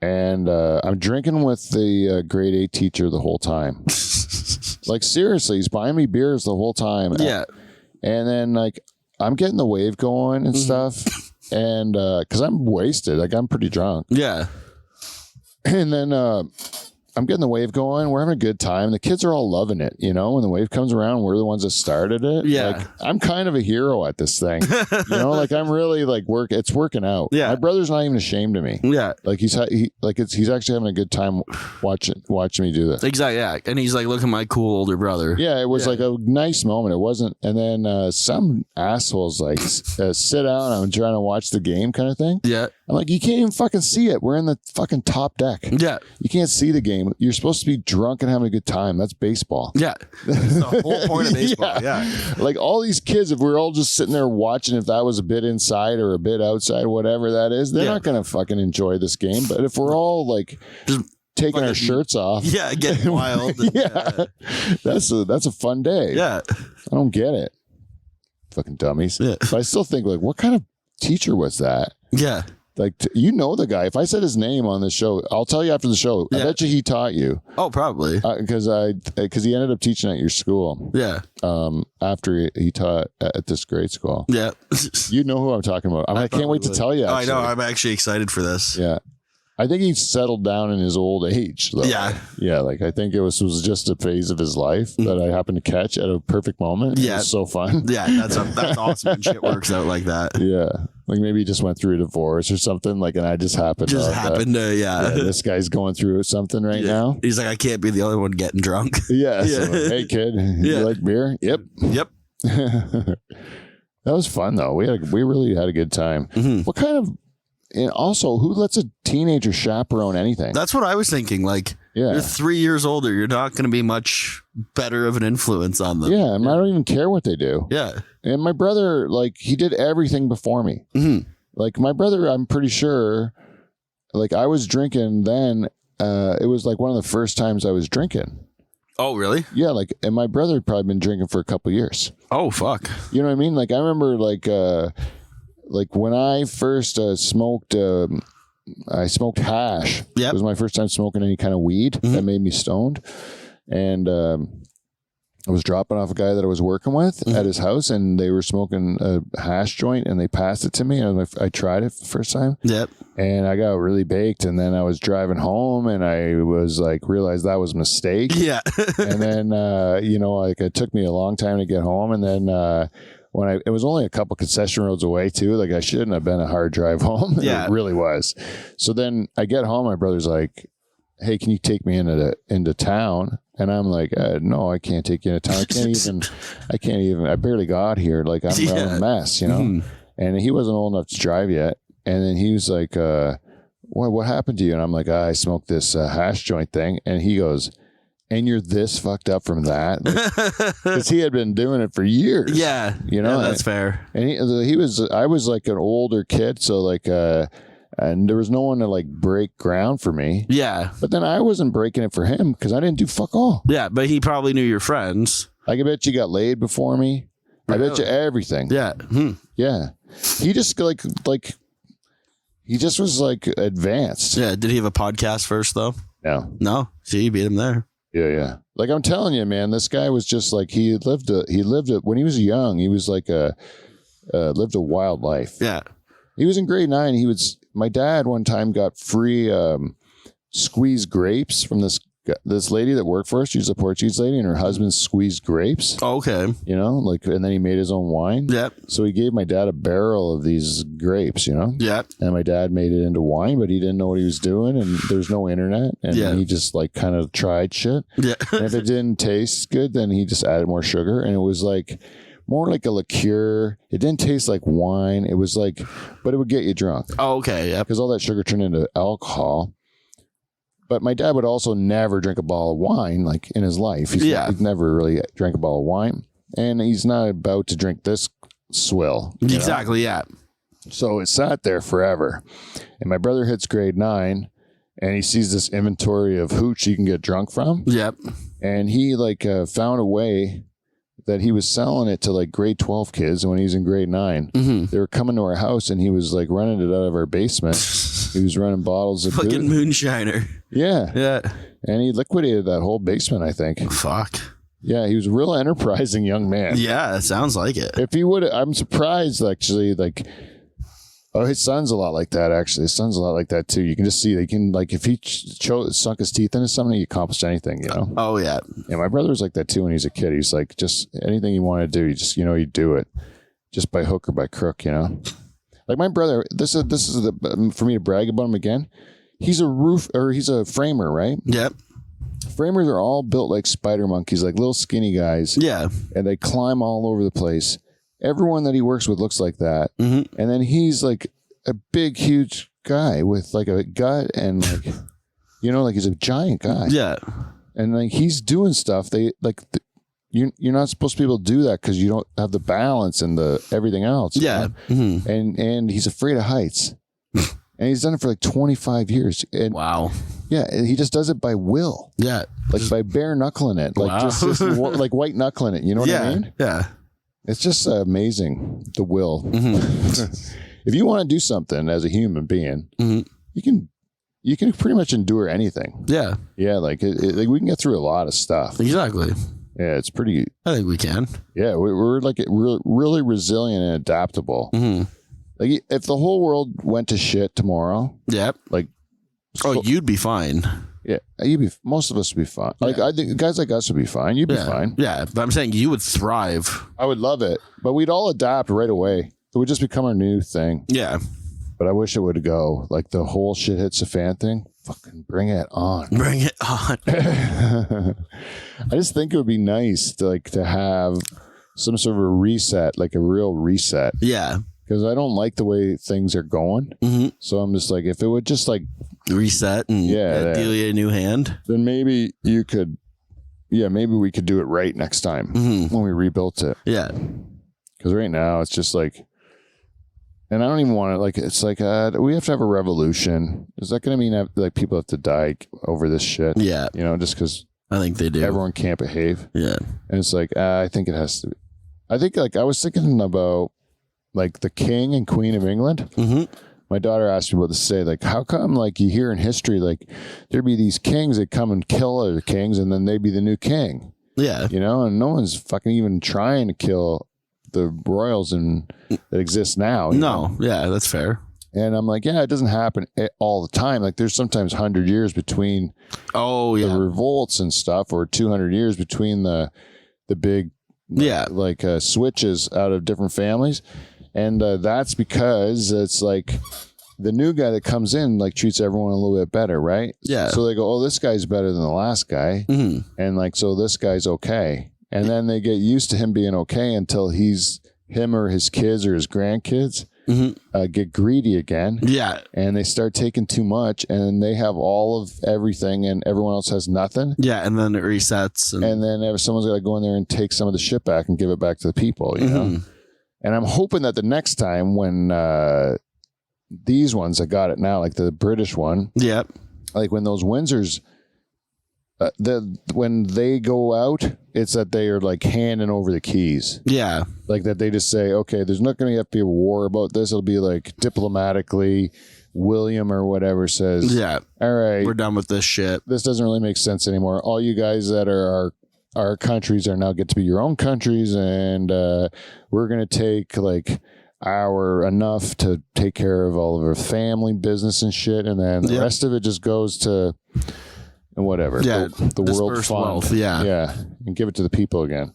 Speaker 2: And I'm drinking with the grade 8 teacher the whole time. Like, seriously, he's buying me beers the whole time.
Speaker 1: Yeah.
Speaker 2: And then, like, I'm getting the wave going and stuff. And because I'm wasted. Like, I'm pretty drunk.
Speaker 1: Yeah.
Speaker 2: And then I'm getting the wave going. We're having a good time. The kids are all loving it. You know, when the wave comes around, we're the ones that started it.
Speaker 1: Yeah.
Speaker 2: Like, I'm kind of a hero at this thing. You know, like, I'm really like it's working out.
Speaker 1: Yeah.
Speaker 2: My brother's not even ashamed of me.
Speaker 1: Yeah.
Speaker 2: Like he's actually having a good time watching me do this.
Speaker 1: Exactly. Yeah. And he's like, look at my cool older brother.
Speaker 2: Yeah, it was like a nice moment. It wasn't. And then some assholes like sit down. I'm trying to watch the game, kind of thing.
Speaker 1: Yeah.
Speaker 2: I'm like, you can't even fucking see it. We're in the fucking top deck.
Speaker 1: Yeah.
Speaker 2: You can't see the game. You're supposed to be drunk and having a good time. That's baseball.
Speaker 1: Yeah. That's the whole point of baseball. Yeah.
Speaker 2: Like all these kids, if we're all just sitting there watching, if that was a bit inside or a bit outside, whatever that is, they're not going to fucking enjoy this game. But if we're all like just taking our shirts off.
Speaker 1: Yeah. Getting wild.
Speaker 2: Yeah. That's a fun day.
Speaker 1: Yeah.
Speaker 2: I don't get it. Fucking dummies.
Speaker 1: Yeah.
Speaker 2: But I still think, like, what kind of teacher was that?
Speaker 1: Yeah.
Speaker 2: Like, you know the guy. If I said his name on this show, I'll tell you after the show. I bet you he taught you.
Speaker 1: Oh, probably.
Speaker 2: Because he ended up teaching at your school.
Speaker 1: Yeah.
Speaker 2: After he taught at this grade school.
Speaker 1: Yeah.
Speaker 2: You know who I'm talking about. I can't wait to tell you.
Speaker 1: Actually. Oh, I know. I'm actually excited for this.
Speaker 2: Yeah. I think he settled down in his old age, though. Yeah. Yeah, like I think it was just a phase of his life that I happened to catch at a perfect moment. Yeah. It was so fun.
Speaker 1: Yeah, that's awesome when shit works out like that.
Speaker 2: Yeah. Like maybe he just went through a divorce or something, like, and I just happened to this guy's going through something right now.
Speaker 1: He's like, I can't be the only one getting drunk.
Speaker 2: Yeah. So, hey kid, you like beer? Yep. That was fun though. We really had a good time. What kind of And also, who lets a teenager chaperone anything?
Speaker 1: That's what I was thinking. Like, you're 3 years older. You're not going to be much better of an influence on them.
Speaker 2: Yeah, and I don't even care what they do.
Speaker 1: Yeah.
Speaker 2: And my brother, like, he did everything before me. Like, my brother, I'm pretty sure, like, I was drinking then. It was, like, one of the first times I was drinking.
Speaker 1: Oh, really?
Speaker 2: Yeah, like, and my brother had probably been drinking for a couple of years.
Speaker 1: Oh, fuck.
Speaker 2: You know what I mean? Like, I remember, like when I first smoked, I smoked hash.
Speaker 1: Yep.
Speaker 2: It was my first time smoking any kind of weed that made me stoned. And I was dropping off a guy that I was working with at his house, and they were smoking a hash joint, and they passed it to me, and I tried it for the first time.
Speaker 1: Yep.
Speaker 2: And I got really baked, and then I was driving home, and I was like, realized that was a mistake.
Speaker 1: Yeah.
Speaker 2: And then, like, it took me a long time to get home, and then it was only a couple concession roads away too. Like, I shouldn't have been a hard drive home.
Speaker 1: Yeah.
Speaker 2: It really was. So then I get home, my brother's like, hey, can you take me into town? And I'm like, no, I can't take you into town. I can't even, I barely got here. Like, I'm a mess, you know? And he wasn't old enough to drive yet. And then he was like, what happened to you? And I'm like, I smoked this hash joint thing. And he goes, and you're this fucked up from that? Because he had been doing it for years.
Speaker 1: Yeah.
Speaker 2: You know?
Speaker 1: Yeah, that's fair.
Speaker 2: And I was like an older kid. So like, and there was no one to like break ground for me.
Speaker 1: Yeah.
Speaker 2: But then I wasn't breaking it for him because I didn't do fuck all.
Speaker 1: Yeah. But he probably knew your friends.
Speaker 2: I bet you got laid before me. Really? I bet you everything.
Speaker 1: Yeah.
Speaker 2: Yeah. He just he just was like advanced.
Speaker 1: Yeah. Did he have a podcast first though? No. See, you beat him there.
Speaker 2: Yeah. Like, I'm telling you, man, this guy was just like, he lived when he was young, he was like lived a wild life.
Speaker 1: Yeah.
Speaker 2: He was in grade 9. My dad one time got free squeezed grapes from this this lady that worked for us, she's a Portuguese lady, and her husband squeezed grapes.
Speaker 1: Oh, okay.
Speaker 2: You know, like, and then he made his own wine.
Speaker 1: Yep.
Speaker 2: So he gave my dad a barrel of these grapes, you know?
Speaker 1: Yep.
Speaker 2: And my dad made it into wine, but he didn't know what he was doing, and there's no internet, and he just like kind of tried shit.
Speaker 1: Yeah.
Speaker 2: And if it didn't taste good, then he just added more sugar, and it was like more like a liqueur. It didn't taste like wine. It was like, but it would get you drunk.
Speaker 1: Oh, okay. Yep.
Speaker 2: Because all that sugar turned into alcohol. But my dad would also never drink a bottle of wine, like, in his life. He's never really drank a bottle of wine. And he's not about to drink this swill.
Speaker 1: Exactly, yeah.
Speaker 2: So it sat there forever. And my brother hits grade 9, and he sees this inventory of hooch he can get drunk from.
Speaker 1: Yep.
Speaker 2: And he, like, found a way that he was selling it to, like, grade 12 kids. And when he was in grade 9, they were coming to our house, and he was, like, running it out of our basement. He was running bottles of
Speaker 1: fucking moonshiner.
Speaker 2: Yeah.
Speaker 1: Yeah.
Speaker 2: And he liquidated that whole basement, I think.
Speaker 1: Fuck.
Speaker 2: Yeah, he was a real enterprising young man.
Speaker 1: Yeah, it sounds like it.
Speaker 2: If he would, I'm surprised, actually, like, oh, his son's a lot like that, actually. His son's a lot like that, too. You can just see, they can, like, if he sunk his teeth into something, he accomplished anything, you know?
Speaker 1: Oh, yeah.
Speaker 2: Yeah, my brother was like that, too, when he was a kid. He's like, just anything you want to do, you just, you know, you do it. Just by hook or by crook, you know? Like my brother, this is for me to brag about him again. He's a framer, right?
Speaker 1: Yep.
Speaker 2: Framers are all built like spider monkeys, like little skinny guys.
Speaker 1: Yeah.
Speaker 2: And they climb all over the place. Everyone that he works with looks like that. Mm-hmm. And then he's like a big, huge guy with like a gut and like, you know, like he's a giant guy.
Speaker 1: Yeah.
Speaker 2: And like he's doing stuff. They like, you're not supposed to be able to do that because you don't have the balance and the everything else.
Speaker 1: Yeah. Mm-hmm.
Speaker 2: And he's afraid of heights. And he's done it for like 25 years. And
Speaker 1: wow.
Speaker 2: Yeah, he just does it by will.
Speaker 1: Yeah.
Speaker 2: Like by bare knuckling it. Like just like white knuckling it. You know what I mean?
Speaker 1: Yeah.
Speaker 2: It's just amazing, the will.
Speaker 1: Mm-hmm.
Speaker 2: If you want to do something as a human being, you can pretty much endure anything.
Speaker 1: Yeah. Yeah,
Speaker 2: like we can get through a lot of stuff.
Speaker 1: Exactly.
Speaker 2: Yeah, it's pretty.
Speaker 1: I think we can.
Speaker 2: Yeah, we're like really resilient and adaptable. Mm-hmm. Like if the whole world went to shit tomorrow,
Speaker 1: yep.
Speaker 2: Like,
Speaker 1: you'd be fine.
Speaker 2: Yeah, most of us would be fine. Like I think guys like us would be fine. You'd be fine.
Speaker 1: Yeah, but I'm saying you would thrive.
Speaker 2: I would love it, but we'd all adapt right away. It would just become our new thing.
Speaker 1: Yeah,
Speaker 2: but I wish it would go like the whole shit hits a fan thing. Fucking bring it on.
Speaker 1: Bring it on.
Speaker 2: I just think it would be nice to have some sort of a reset, like a real reset.
Speaker 1: Yeah.
Speaker 2: Because I don't like the way things are going. Mm-hmm. So I'm just like, if it would just like
Speaker 1: reset and deal you a new hand,
Speaker 2: then maybe you could, maybe we could do it right next time when we rebuilt it.
Speaker 1: Yeah.
Speaker 2: Because right now it's just like, and I don't even want to, like, it's like, we have to have a revolution. Is that going to mean like people have to die over this shit?
Speaker 1: Yeah.
Speaker 2: You know, just because
Speaker 1: I think they do.
Speaker 2: Everyone can't behave.
Speaker 1: Yeah.
Speaker 2: And it's like, I think it has to be. I think, like, I was thinking about, like, the King and Queen of England. Mm-hmm. My daughter asked me what to say. Like, how come, like, you hear in history, like, there'd be these kings that come and kill other kings, and then they'd be the new king.
Speaker 1: Yeah.
Speaker 2: You know, and no one's fucking even trying to kill the royals that exist now.
Speaker 1: No. Yeah, that's fair.
Speaker 2: And I'm like, it doesn't happen all the time. Like, there's sometimes 100 years between the revolts and stuff, or 200 years between the big switches out of different families. And that's because it's like the new guy that comes in like treats everyone a little bit better, right?
Speaker 1: Yeah.
Speaker 2: So they go, oh, this guy's better than the last guy. Mm-hmm. And like, so this guy's okay. And then they get used to him being okay until him or his kids or his grandkids get greedy again.
Speaker 1: Yeah.
Speaker 2: And they start taking too much, and they have all of everything and everyone else has nothing.
Speaker 1: Yeah. And then it resets.
Speaker 2: And then someone's got to go in there and take some of the shit back and give it back to the people, you know? And I'm hoping that the next time when these ones that got it now, like the British one, like when those Windsors, when they go out, it's that they are like handing over the keys. Yeah. Like that they just say, okay, there's not going to have to be a war about this. It'll be like diplomatically, William or whatever says, all right,
Speaker 1: we're done with this shit.
Speaker 2: This doesn't really make sense anymore. All you guys that are our countries are now get to be your own countries, and we're going to take like enough to take care of all of our family business and shit, and then the rest of it just goes to, and whatever.
Speaker 1: Yeah,
Speaker 2: the world
Speaker 1: disperse
Speaker 2: fund.
Speaker 1: wealth, yeah.
Speaker 2: Yeah, and give it to the people again.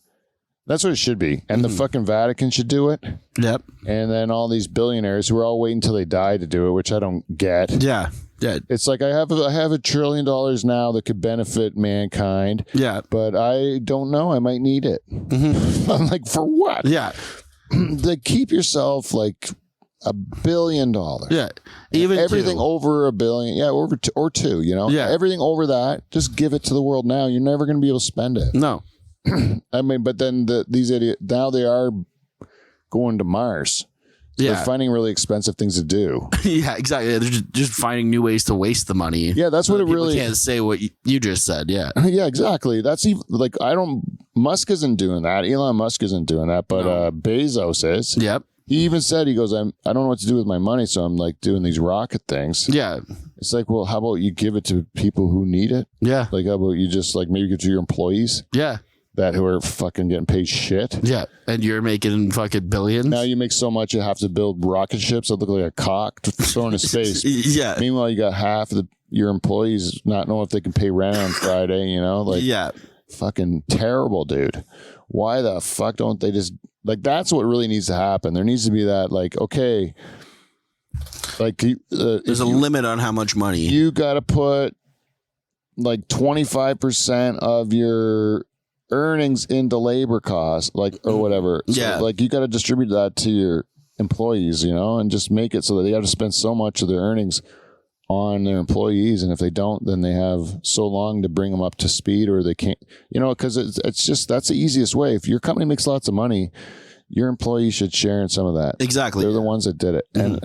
Speaker 2: That's what it should be. And the fucking Vatican should do it.
Speaker 1: Yep.
Speaker 2: And then all these billionaires who are all waiting until they die to do it, which I don't get.
Speaker 1: Yeah. Yeah.
Speaker 2: It's like I have $1 trillion now that could benefit mankind.
Speaker 1: Yeah.
Speaker 2: But I don't know. I might need it. I'm like, for what?
Speaker 1: Yeah.
Speaker 2: Like, keep yourself like $1 billion.
Speaker 1: Yeah. Even
Speaker 2: everything over $1 billion. Yeah. Over or two, you know?
Speaker 1: Yeah.
Speaker 2: Everything over that, just give it to the world now. You're never going to be able to spend it.
Speaker 1: No.
Speaker 2: I mean, but then these idiots, now they are going to Mars. So
Speaker 1: Yeah.
Speaker 2: they're finding really expensive things to do.
Speaker 1: Yeah, exactly. They're just finding new ways to waste the money.
Speaker 2: Yeah, that's what it
Speaker 1: People
Speaker 2: really
Speaker 1: can't say what you just said. Yeah.
Speaker 2: Yeah, exactly. That's even like Musk isn't doing that. Elon Musk isn't doing that, but Bezos is.
Speaker 1: Yep.
Speaker 2: He even said, he goes, I don't know what to do with my money, so I'm like doing these rocket things.
Speaker 1: Yeah.
Speaker 2: It's like, well, how about you give it to people who need it?
Speaker 1: Yeah.
Speaker 2: Like, how about you just like maybe give it to your employees
Speaker 1: Yeah.
Speaker 2: that who are fucking getting paid shit?
Speaker 1: Yeah. And you're making fucking billions.
Speaker 2: Now you make so much you have to build rocket ships that look like a cock thrown in space.
Speaker 1: Yeah.
Speaker 2: Meanwhile, you got half of your employees not knowing if they can pay rent on Friday, you know? Like,
Speaker 1: yeah.
Speaker 2: fucking terrible, dude. Why the fuck don't they just, like, that's what really needs to happen. There needs to be that, like, okay, like,
Speaker 1: There's a limit on how much money.
Speaker 2: you got to put like 25% of your earnings into labor costs, like, or whatever. So,
Speaker 1: Yeah.
Speaker 2: like, you got to distribute that to your employees, you know, and just make it so that they have to spend so much of their earnings on their employees, and if they don't, then they have so long to bring them up to speed, or they can't, you know, because it's just, that's the easiest way. If your company makes lots of money, your employees should share in some of that.
Speaker 1: Exactly.
Speaker 2: They're the ones that did it. And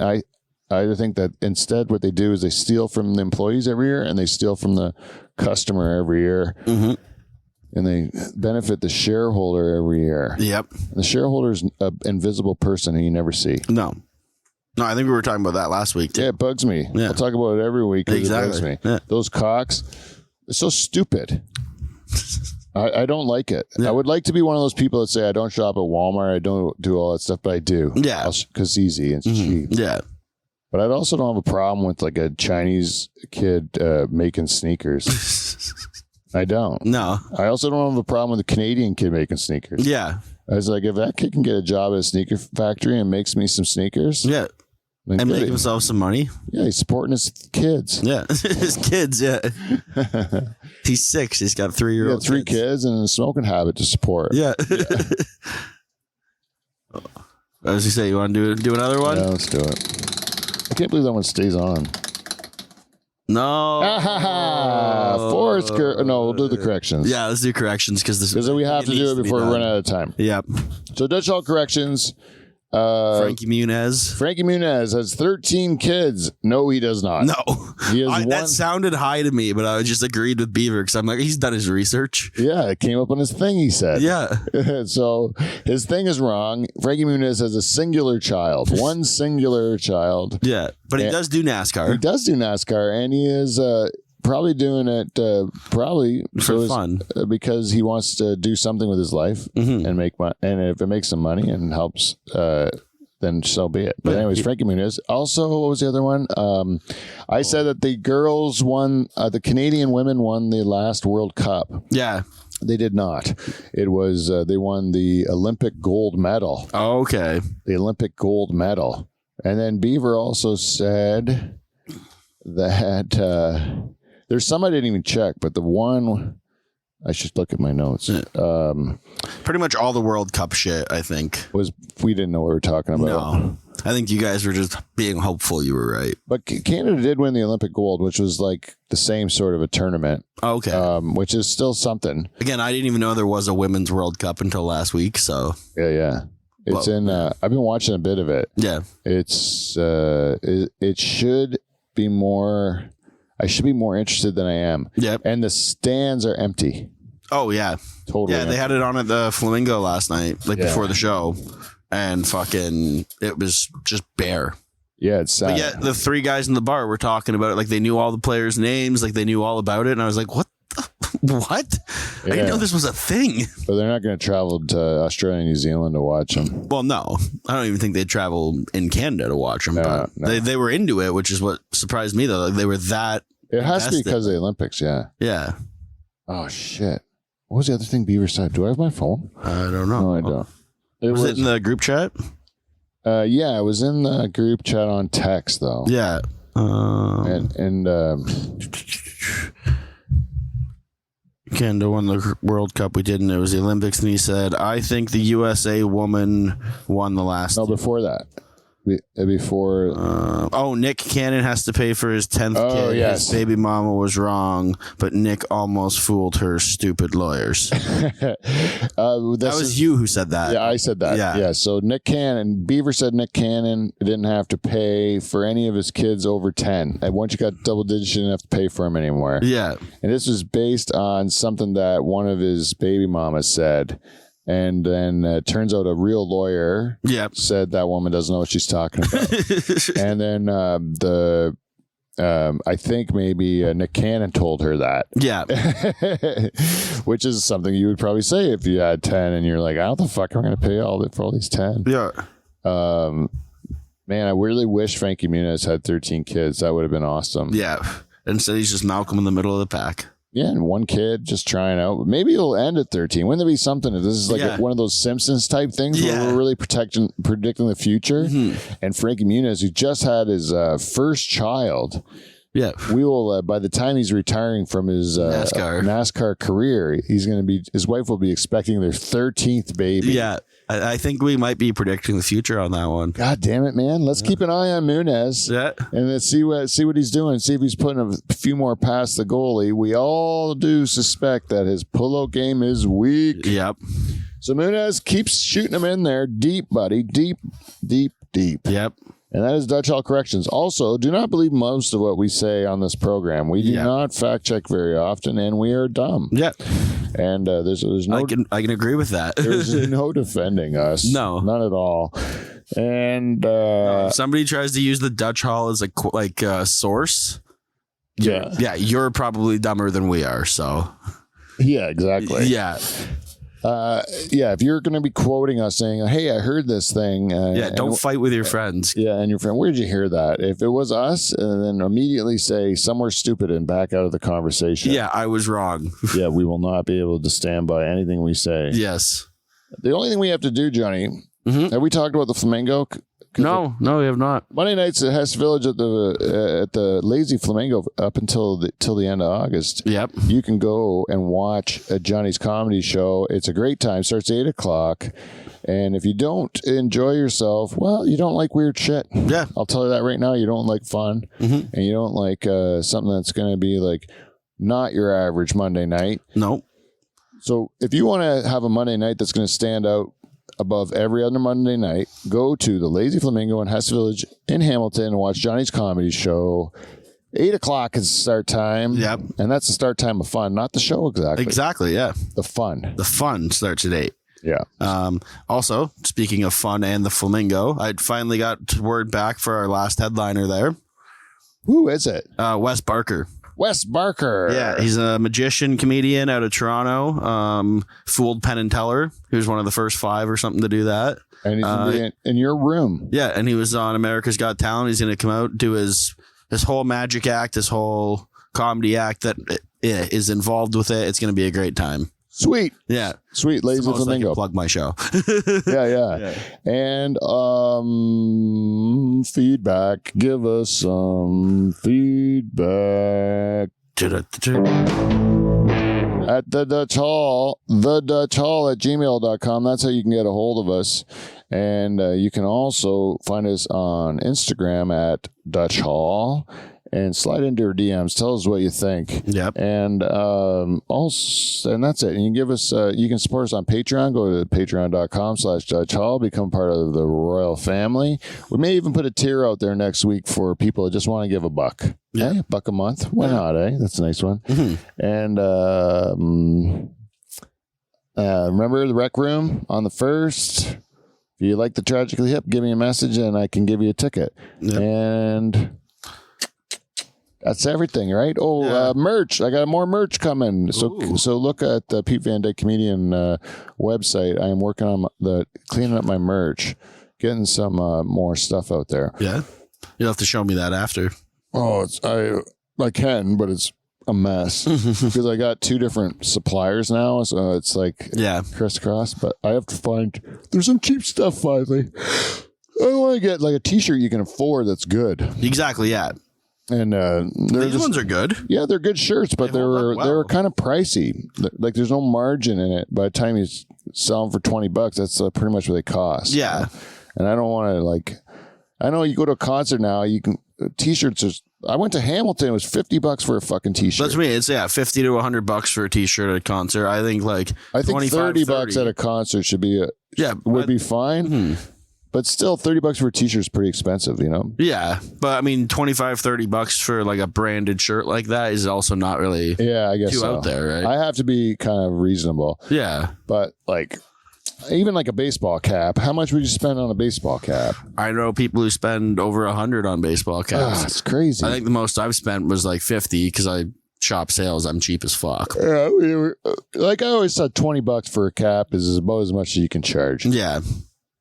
Speaker 2: I think that instead what they do is they steal from the employees every year, and they steal from the customer every year, and they benefit the shareholder every year.
Speaker 1: Yep.
Speaker 2: And the shareholder is an invisible person who you never see.
Speaker 1: No, I think we were talking about that last week too.
Speaker 2: Yeah, it bugs me.
Speaker 1: Yeah.
Speaker 2: I'll talk about it every week.
Speaker 1: Exactly.
Speaker 2: It bugs me.
Speaker 1: Yeah.
Speaker 2: Those cocks, they're so stupid. I don't like it.
Speaker 1: Yeah.
Speaker 2: I would like to be one of those people that say, I don't shop at Walmart, I don't do all that stuff, but I do.
Speaker 1: Yeah.
Speaker 2: Because it's easy and it's cheap.
Speaker 1: Yeah.
Speaker 2: But I also don't have a problem with like a Chinese kid making sneakers. I don't.
Speaker 1: No.
Speaker 2: I also don't have a problem with a Canadian kid making sneakers.
Speaker 1: Yeah.
Speaker 2: I was like, if that kid can get a job at a sneaker factory and makes me some sneakers,
Speaker 1: Yeah.
Speaker 2: then
Speaker 1: And
Speaker 2: good.
Speaker 1: make himself some money.
Speaker 2: Yeah, he's supporting his kids.
Speaker 1: Yeah. His kids. Yeah. He's 6. He's got 3-year-old.
Speaker 2: He got 3 kids and a smoking habit to support.
Speaker 1: Yeah. As you say, you want to do another one?
Speaker 2: Yeah, let's do it. I can't believe that one stays on.
Speaker 1: No.
Speaker 2: Forrest no, we'll do the corrections.
Speaker 1: Yeah, let's do corrections because
Speaker 2: we have to do it before we run out of time.
Speaker 1: Yep.
Speaker 2: So Dutch Hall corrections.
Speaker 1: Frankie Muniz.
Speaker 2: Frankie Muniz has 13 kids. No, he does not.
Speaker 1: No.
Speaker 2: He has one.
Speaker 1: That sounded high to me, but I just agreed with Beaver because I'm like, he's done his research.
Speaker 2: Yeah, it came up on his thing, he said.
Speaker 1: Yeah.
Speaker 2: So his thing is wrong. Frankie Muniz has a singular child. One singular child.
Speaker 1: Yeah. But he does do
Speaker 2: He
Speaker 1: NASCAR.
Speaker 2: does do NASCAR, and he is probably doing it
Speaker 1: For fun.
Speaker 2: because he wants to do something with his life and make money. And if it makes some money and helps, then so be it. But anyways, Frankie Muniz. Also, what was the other one? I said that the girls won, the Canadian women won the last World Cup.
Speaker 1: Yeah.
Speaker 2: They did not. It was they won the Olympic gold medal.
Speaker 1: Oh, okay.
Speaker 2: The Olympic gold medal. And then Beaver also said that there's some I didn't even check, but the one I should look at my notes.
Speaker 1: Pretty much all the World Cup shit, I think.
Speaker 2: Was we didn't know what we were talking about.
Speaker 1: No. I think you guys were just being hopeful you were right.
Speaker 2: But Canada did win the Olympic gold, which was like the same sort of a tournament.
Speaker 1: Okay.
Speaker 2: Which is still something.
Speaker 1: Again, I didn't even know there was a Women's World Cup until last week, so.
Speaker 2: Yeah. It's I've been watching a bit of it.
Speaker 1: Yeah.
Speaker 2: It's it should be more. I should be more interested than I am.
Speaker 1: Yep.
Speaker 2: And the stands are empty.
Speaker 1: Oh, yeah.
Speaker 2: Totally.
Speaker 1: Yeah, they had it on at the Flamingo last night, before the show. And fucking, it was just bare.
Speaker 2: Yeah, it's sad.
Speaker 1: But yeah, the 3 guys in the bar were talking about it. Like, they knew all the players' names. Like, they knew all about it. And I was like, what? What? I didn't know this was a thing.
Speaker 2: But they're not going to travel to Australia and New Zealand to watch them.
Speaker 1: Well, no. I don't even think they'd travel in Canada to watch them.
Speaker 2: No.
Speaker 1: They were into it, which is what surprised me, though. Like, they were that
Speaker 2: It has to be because of the Olympics, yeah.
Speaker 1: Yeah.
Speaker 2: Oh, shit. What was the other thing Beaver said? Do I have my phone?
Speaker 1: I don't know.
Speaker 2: No, I don't.
Speaker 1: Was it in the group chat?
Speaker 2: Yeah, it was in the group chat on text, though.
Speaker 1: Yeah. Canada won the World Cup. We didn't. It was the Olympics, and he said, "I think the USA woman won the last."
Speaker 2: No, before that. Before.
Speaker 1: Nick Cannon has to pay for his 10th kid.
Speaker 2: Yes.
Speaker 1: His baby mama was wrong, but Nick almost fooled her stupid lawyers. That was you who said that.
Speaker 2: Yeah, I said that. Yeah. So Nick Cannon, Beaver said Nick Cannon didn't have to pay for any of his kids over 10. And once you got double digits, you didn't have to pay for them anymore.
Speaker 1: Yeah.
Speaker 2: And this was based on something that one of his baby mamas said. And then it turns out a real lawyer said that woman doesn't know what she's talking about. And then I think maybe Nick Cannon told her that. Yeah. Which is something you would probably say if you had 10 and you're like, how the fuck am I going to pay for all these 10? Yeah. Man, I really wish Frankie Muniz had 13 kids. That would have been awesome.
Speaker 1: Yeah. Instead, he's just Malcolm in the middle of the pack.
Speaker 2: Yeah, and one kid just trying out. Maybe it'll end at 13. Wouldn't there be something if this is like one of those Simpsons type things where we're really predicting the future? Mm-hmm. And Frankie Muniz, who just had his first child, we will, by the time he's retiring from his NASCAR career, his wife will be expecting their 13th baby. Yeah.
Speaker 1: I think we might be predicting the future on that one.
Speaker 2: God damn it, man. Let's keep an eye on Muniz. Yeah. And let's see what he's doing. See if he's putting a few more past the goalie. We all do suspect that his pull-out game is weak. Yep. So Muniz keeps shooting him in there deep, buddy. Deep, deep, deep. Yep. And that is Dutch Hall Corrections. Also, do not believe most of what we say on this program. We do not fact check very often, and we are dumb. Yeah. And there's no.
Speaker 1: I can agree with that.
Speaker 2: There's no defending us. No, none at all. And
Speaker 1: if somebody tries to use the Dutch Hall as a source, yeah, you're probably dumber than we are. So.
Speaker 2: Yeah. Exactly.
Speaker 1: Yeah.
Speaker 2: If you're going to be quoting us saying, hey, I heard this thing.
Speaker 1: Don't fight with your friends.
Speaker 2: Yeah, and your friend, where did you hear that? If it was us, and then immediately say somewhere stupid and back out of the conversation.
Speaker 1: Yeah, I was wrong.
Speaker 2: Yeah, we will not be able to stand by anything we say.
Speaker 1: Yes.
Speaker 2: The only thing we have to do, Johnny, have we talked about the Flamingo?
Speaker 1: No, we have not.
Speaker 2: Monday nights at Hess Village at the Lazy Flamingo up until the end of August. Yep. You can go and watch a Johnny's Comedy Show. It's a great time. Starts at 8:00. And if you don't enjoy yourself, well, you don't like weird shit. Yeah. I'll tell you that right now. You don't like fun. Mm-hmm. And you don't like something that's going to be like not your average Monday night.
Speaker 1: Nope.
Speaker 2: So if you want to have a Monday night that's going to stand out above every other Monday night, go to the Lazy Flamingo in Hess Village in Hamilton and watch Johnny's Comedy Show. 8:00 is the start time. Yep. And that's the start time of fun, not the show exactly.
Speaker 1: Exactly, yeah.
Speaker 2: The fun.
Speaker 1: The fun starts at 8.
Speaker 2: Yeah.
Speaker 1: Also, speaking of fun and the Flamingo, I finally got word back for our last headliner there.
Speaker 2: Who is it?
Speaker 1: Wes Barker.
Speaker 2: Wes Barker.
Speaker 1: Yeah, he's a magician comedian out of Toronto. Fooled Penn and Teller, who's one of the first 5 or something to do that.
Speaker 2: And he's going to be in your room.
Speaker 1: Yeah, and he was on America's Got Talent. He's going to come out, do his whole magic act, his whole comedy act that is involved with it. It's going to be a great time.
Speaker 2: Sweet.
Speaker 1: Yeah.
Speaker 2: Sweet. Lazy Flamingo.
Speaker 1: I can plug my show.
Speaker 2: Yeah. And feedback. Give us some feedback. At the Dutch Hall at gmail.com. That's how you can get a hold of us. And you can also find us on Instagram at Dutch Hall. And slide into our DMs. Tell us what you think. Yep. And and that's it. And you can give us. You can support us on Patreon. Go to patreon.com/Dutch Hall. Become part of the royal family. We may even put a tier out there next week for people that just want to give $1. Yeah, $1 a month. Why not? That's a nice one. Mm-hmm. And remember the Rec Room on the 1st. If you like the Tragically Hip, give me a message and I can give you a ticket. Yep. And that's everything, right? Merch. I got more merch coming. So look at the Pete Van Dyke Comedian website. I am working on cleaning up my merch, getting some more stuff out there.
Speaker 1: Yeah. You'll have to show me that after.
Speaker 2: Oh, I can, but it's a mess because I got 2 different suppliers now, so it's like crisscross. But I have to find there's some cheap stuff finally. I want to get like a T-shirt you can afford that's good.
Speaker 1: Exactly, yeah.
Speaker 2: And
Speaker 1: these ones are good.
Speaker 2: Yeah, they're good shirts, but they were kind of pricey. Like there's no margin in it. By the time you sell them for $20, that's pretty much what they cost.
Speaker 1: Yeah,
Speaker 2: and I don't want to like. I know you go to a concert now, you can T-shirts. I went to Hamilton. It was $50 for a fucking T-shirt.
Speaker 1: That's me. It's $50 to $100 for a T-shirt at a concert. I think
Speaker 2: $30 at a concert should be would be fine. Mm-hmm. But still, $30 for a T-shirt is pretty expensive, you know.
Speaker 1: Yeah, but I mean, $25-$30 for like a branded shirt like that is also not really
Speaker 2: I guess
Speaker 1: too out there, right?
Speaker 2: I have to be kind of reasonable.
Speaker 1: Yeah,
Speaker 2: but like. Even like a baseball cap. How much would you spend on a baseball cap?
Speaker 1: I know people who spend over $100 on baseball caps.
Speaker 2: It's crazy.
Speaker 1: I think the most I've spent was like $50 because I shop sales. I'm cheap as fuck.
Speaker 2: Yeah, like I always thought $20 for a cap is about as much as you can charge.
Speaker 1: Yeah,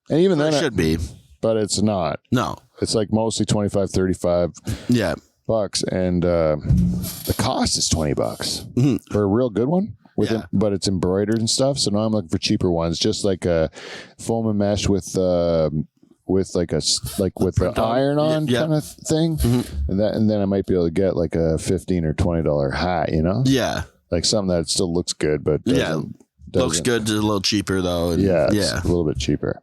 Speaker 2: and even then
Speaker 1: it should be,
Speaker 2: but it's not.
Speaker 1: No,
Speaker 2: it's like mostly 25, 35.
Speaker 1: Yeah,
Speaker 2: bucks, and the cost is $20 for a real good one. But it's embroidered and stuff. So now I'm looking for cheaper ones, just like a foam and mesh with the iron on kind of thing, and then I might be able to get like a $15 or $20 hat, you know?
Speaker 1: Yeah,
Speaker 2: like something that still looks good, but
Speaker 1: looks good, a little cheaper though. And
Speaker 2: it's a little bit cheaper.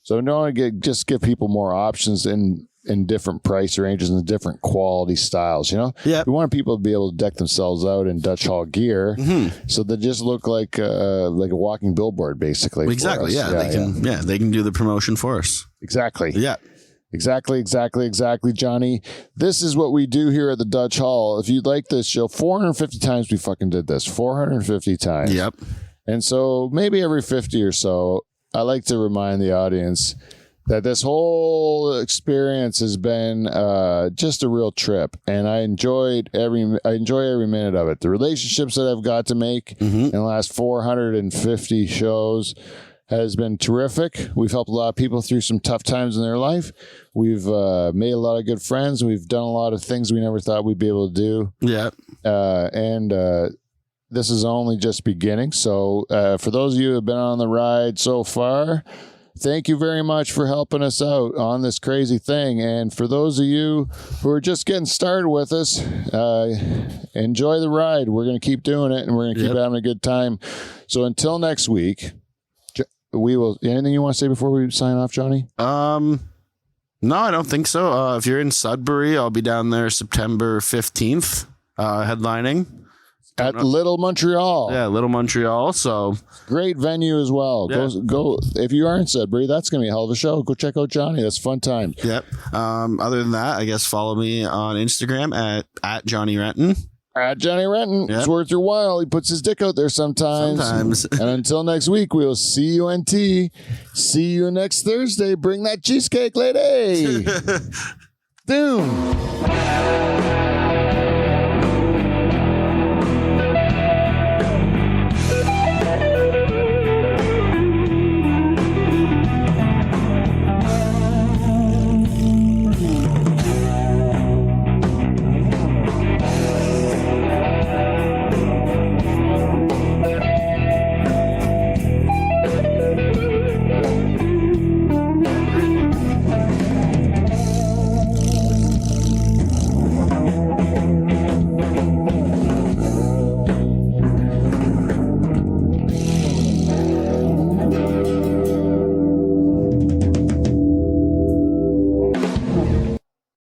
Speaker 2: So no, I just give people more options in different price ranges and different quality styles, you know?
Speaker 1: Yeah.
Speaker 2: We want people to be able to deck themselves out in Dutch Hall gear so they just look like a walking billboard, basically.
Speaker 1: Exactly, they can do the promotion for us.
Speaker 2: Exactly.
Speaker 1: Yeah.
Speaker 2: Exactly, Johnny. This is what we do here at the Dutch Hall. If you'd like this show, 450 times we fucking did this. 450 times.
Speaker 1: Yep.
Speaker 2: And so maybe every 50 or so, I like to remind the audience that this whole experience has been just a real trip, and I enjoy every minute of it. The relationships that I've got to make in the last 450 shows has been terrific. We've helped a lot of people through some tough times in their life. We've made a lot of good friends. We've done a lot of things we never thought we'd be able to do.
Speaker 1: Yeah,
Speaker 2: and this is only just beginning. So for those of you who have been on the ride so far, thank you very much for helping us out on this crazy thing. And for those of you who are just getting started with us, enjoy the ride. We're going to keep doing it, and we're going to keep having a good time. So until next week, we will. Anything you want to say before we sign off, Johnny?
Speaker 1: No, I don't think so. If you're in Sudbury, I'll be down there September 15th, headlining.
Speaker 2: At Little Montreal.
Speaker 1: Yeah, Little Montreal. So
Speaker 2: great venue as well.
Speaker 1: Yeah.
Speaker 2: Go if you are in Sudbury, that's gonna be a hell of a show. Go check out Johnny. That's a fun time.
Speaker 1: Yep. Other than that, I guess follow me on Instagram at Johnny Renton.
Speaker 2: At Johnny Renton. Yep. It's worth your while. He puts his dick out there sometimes. And until next week, we'll see you NT. See you next Thursday. Bring that cheesecake, lady. Doom.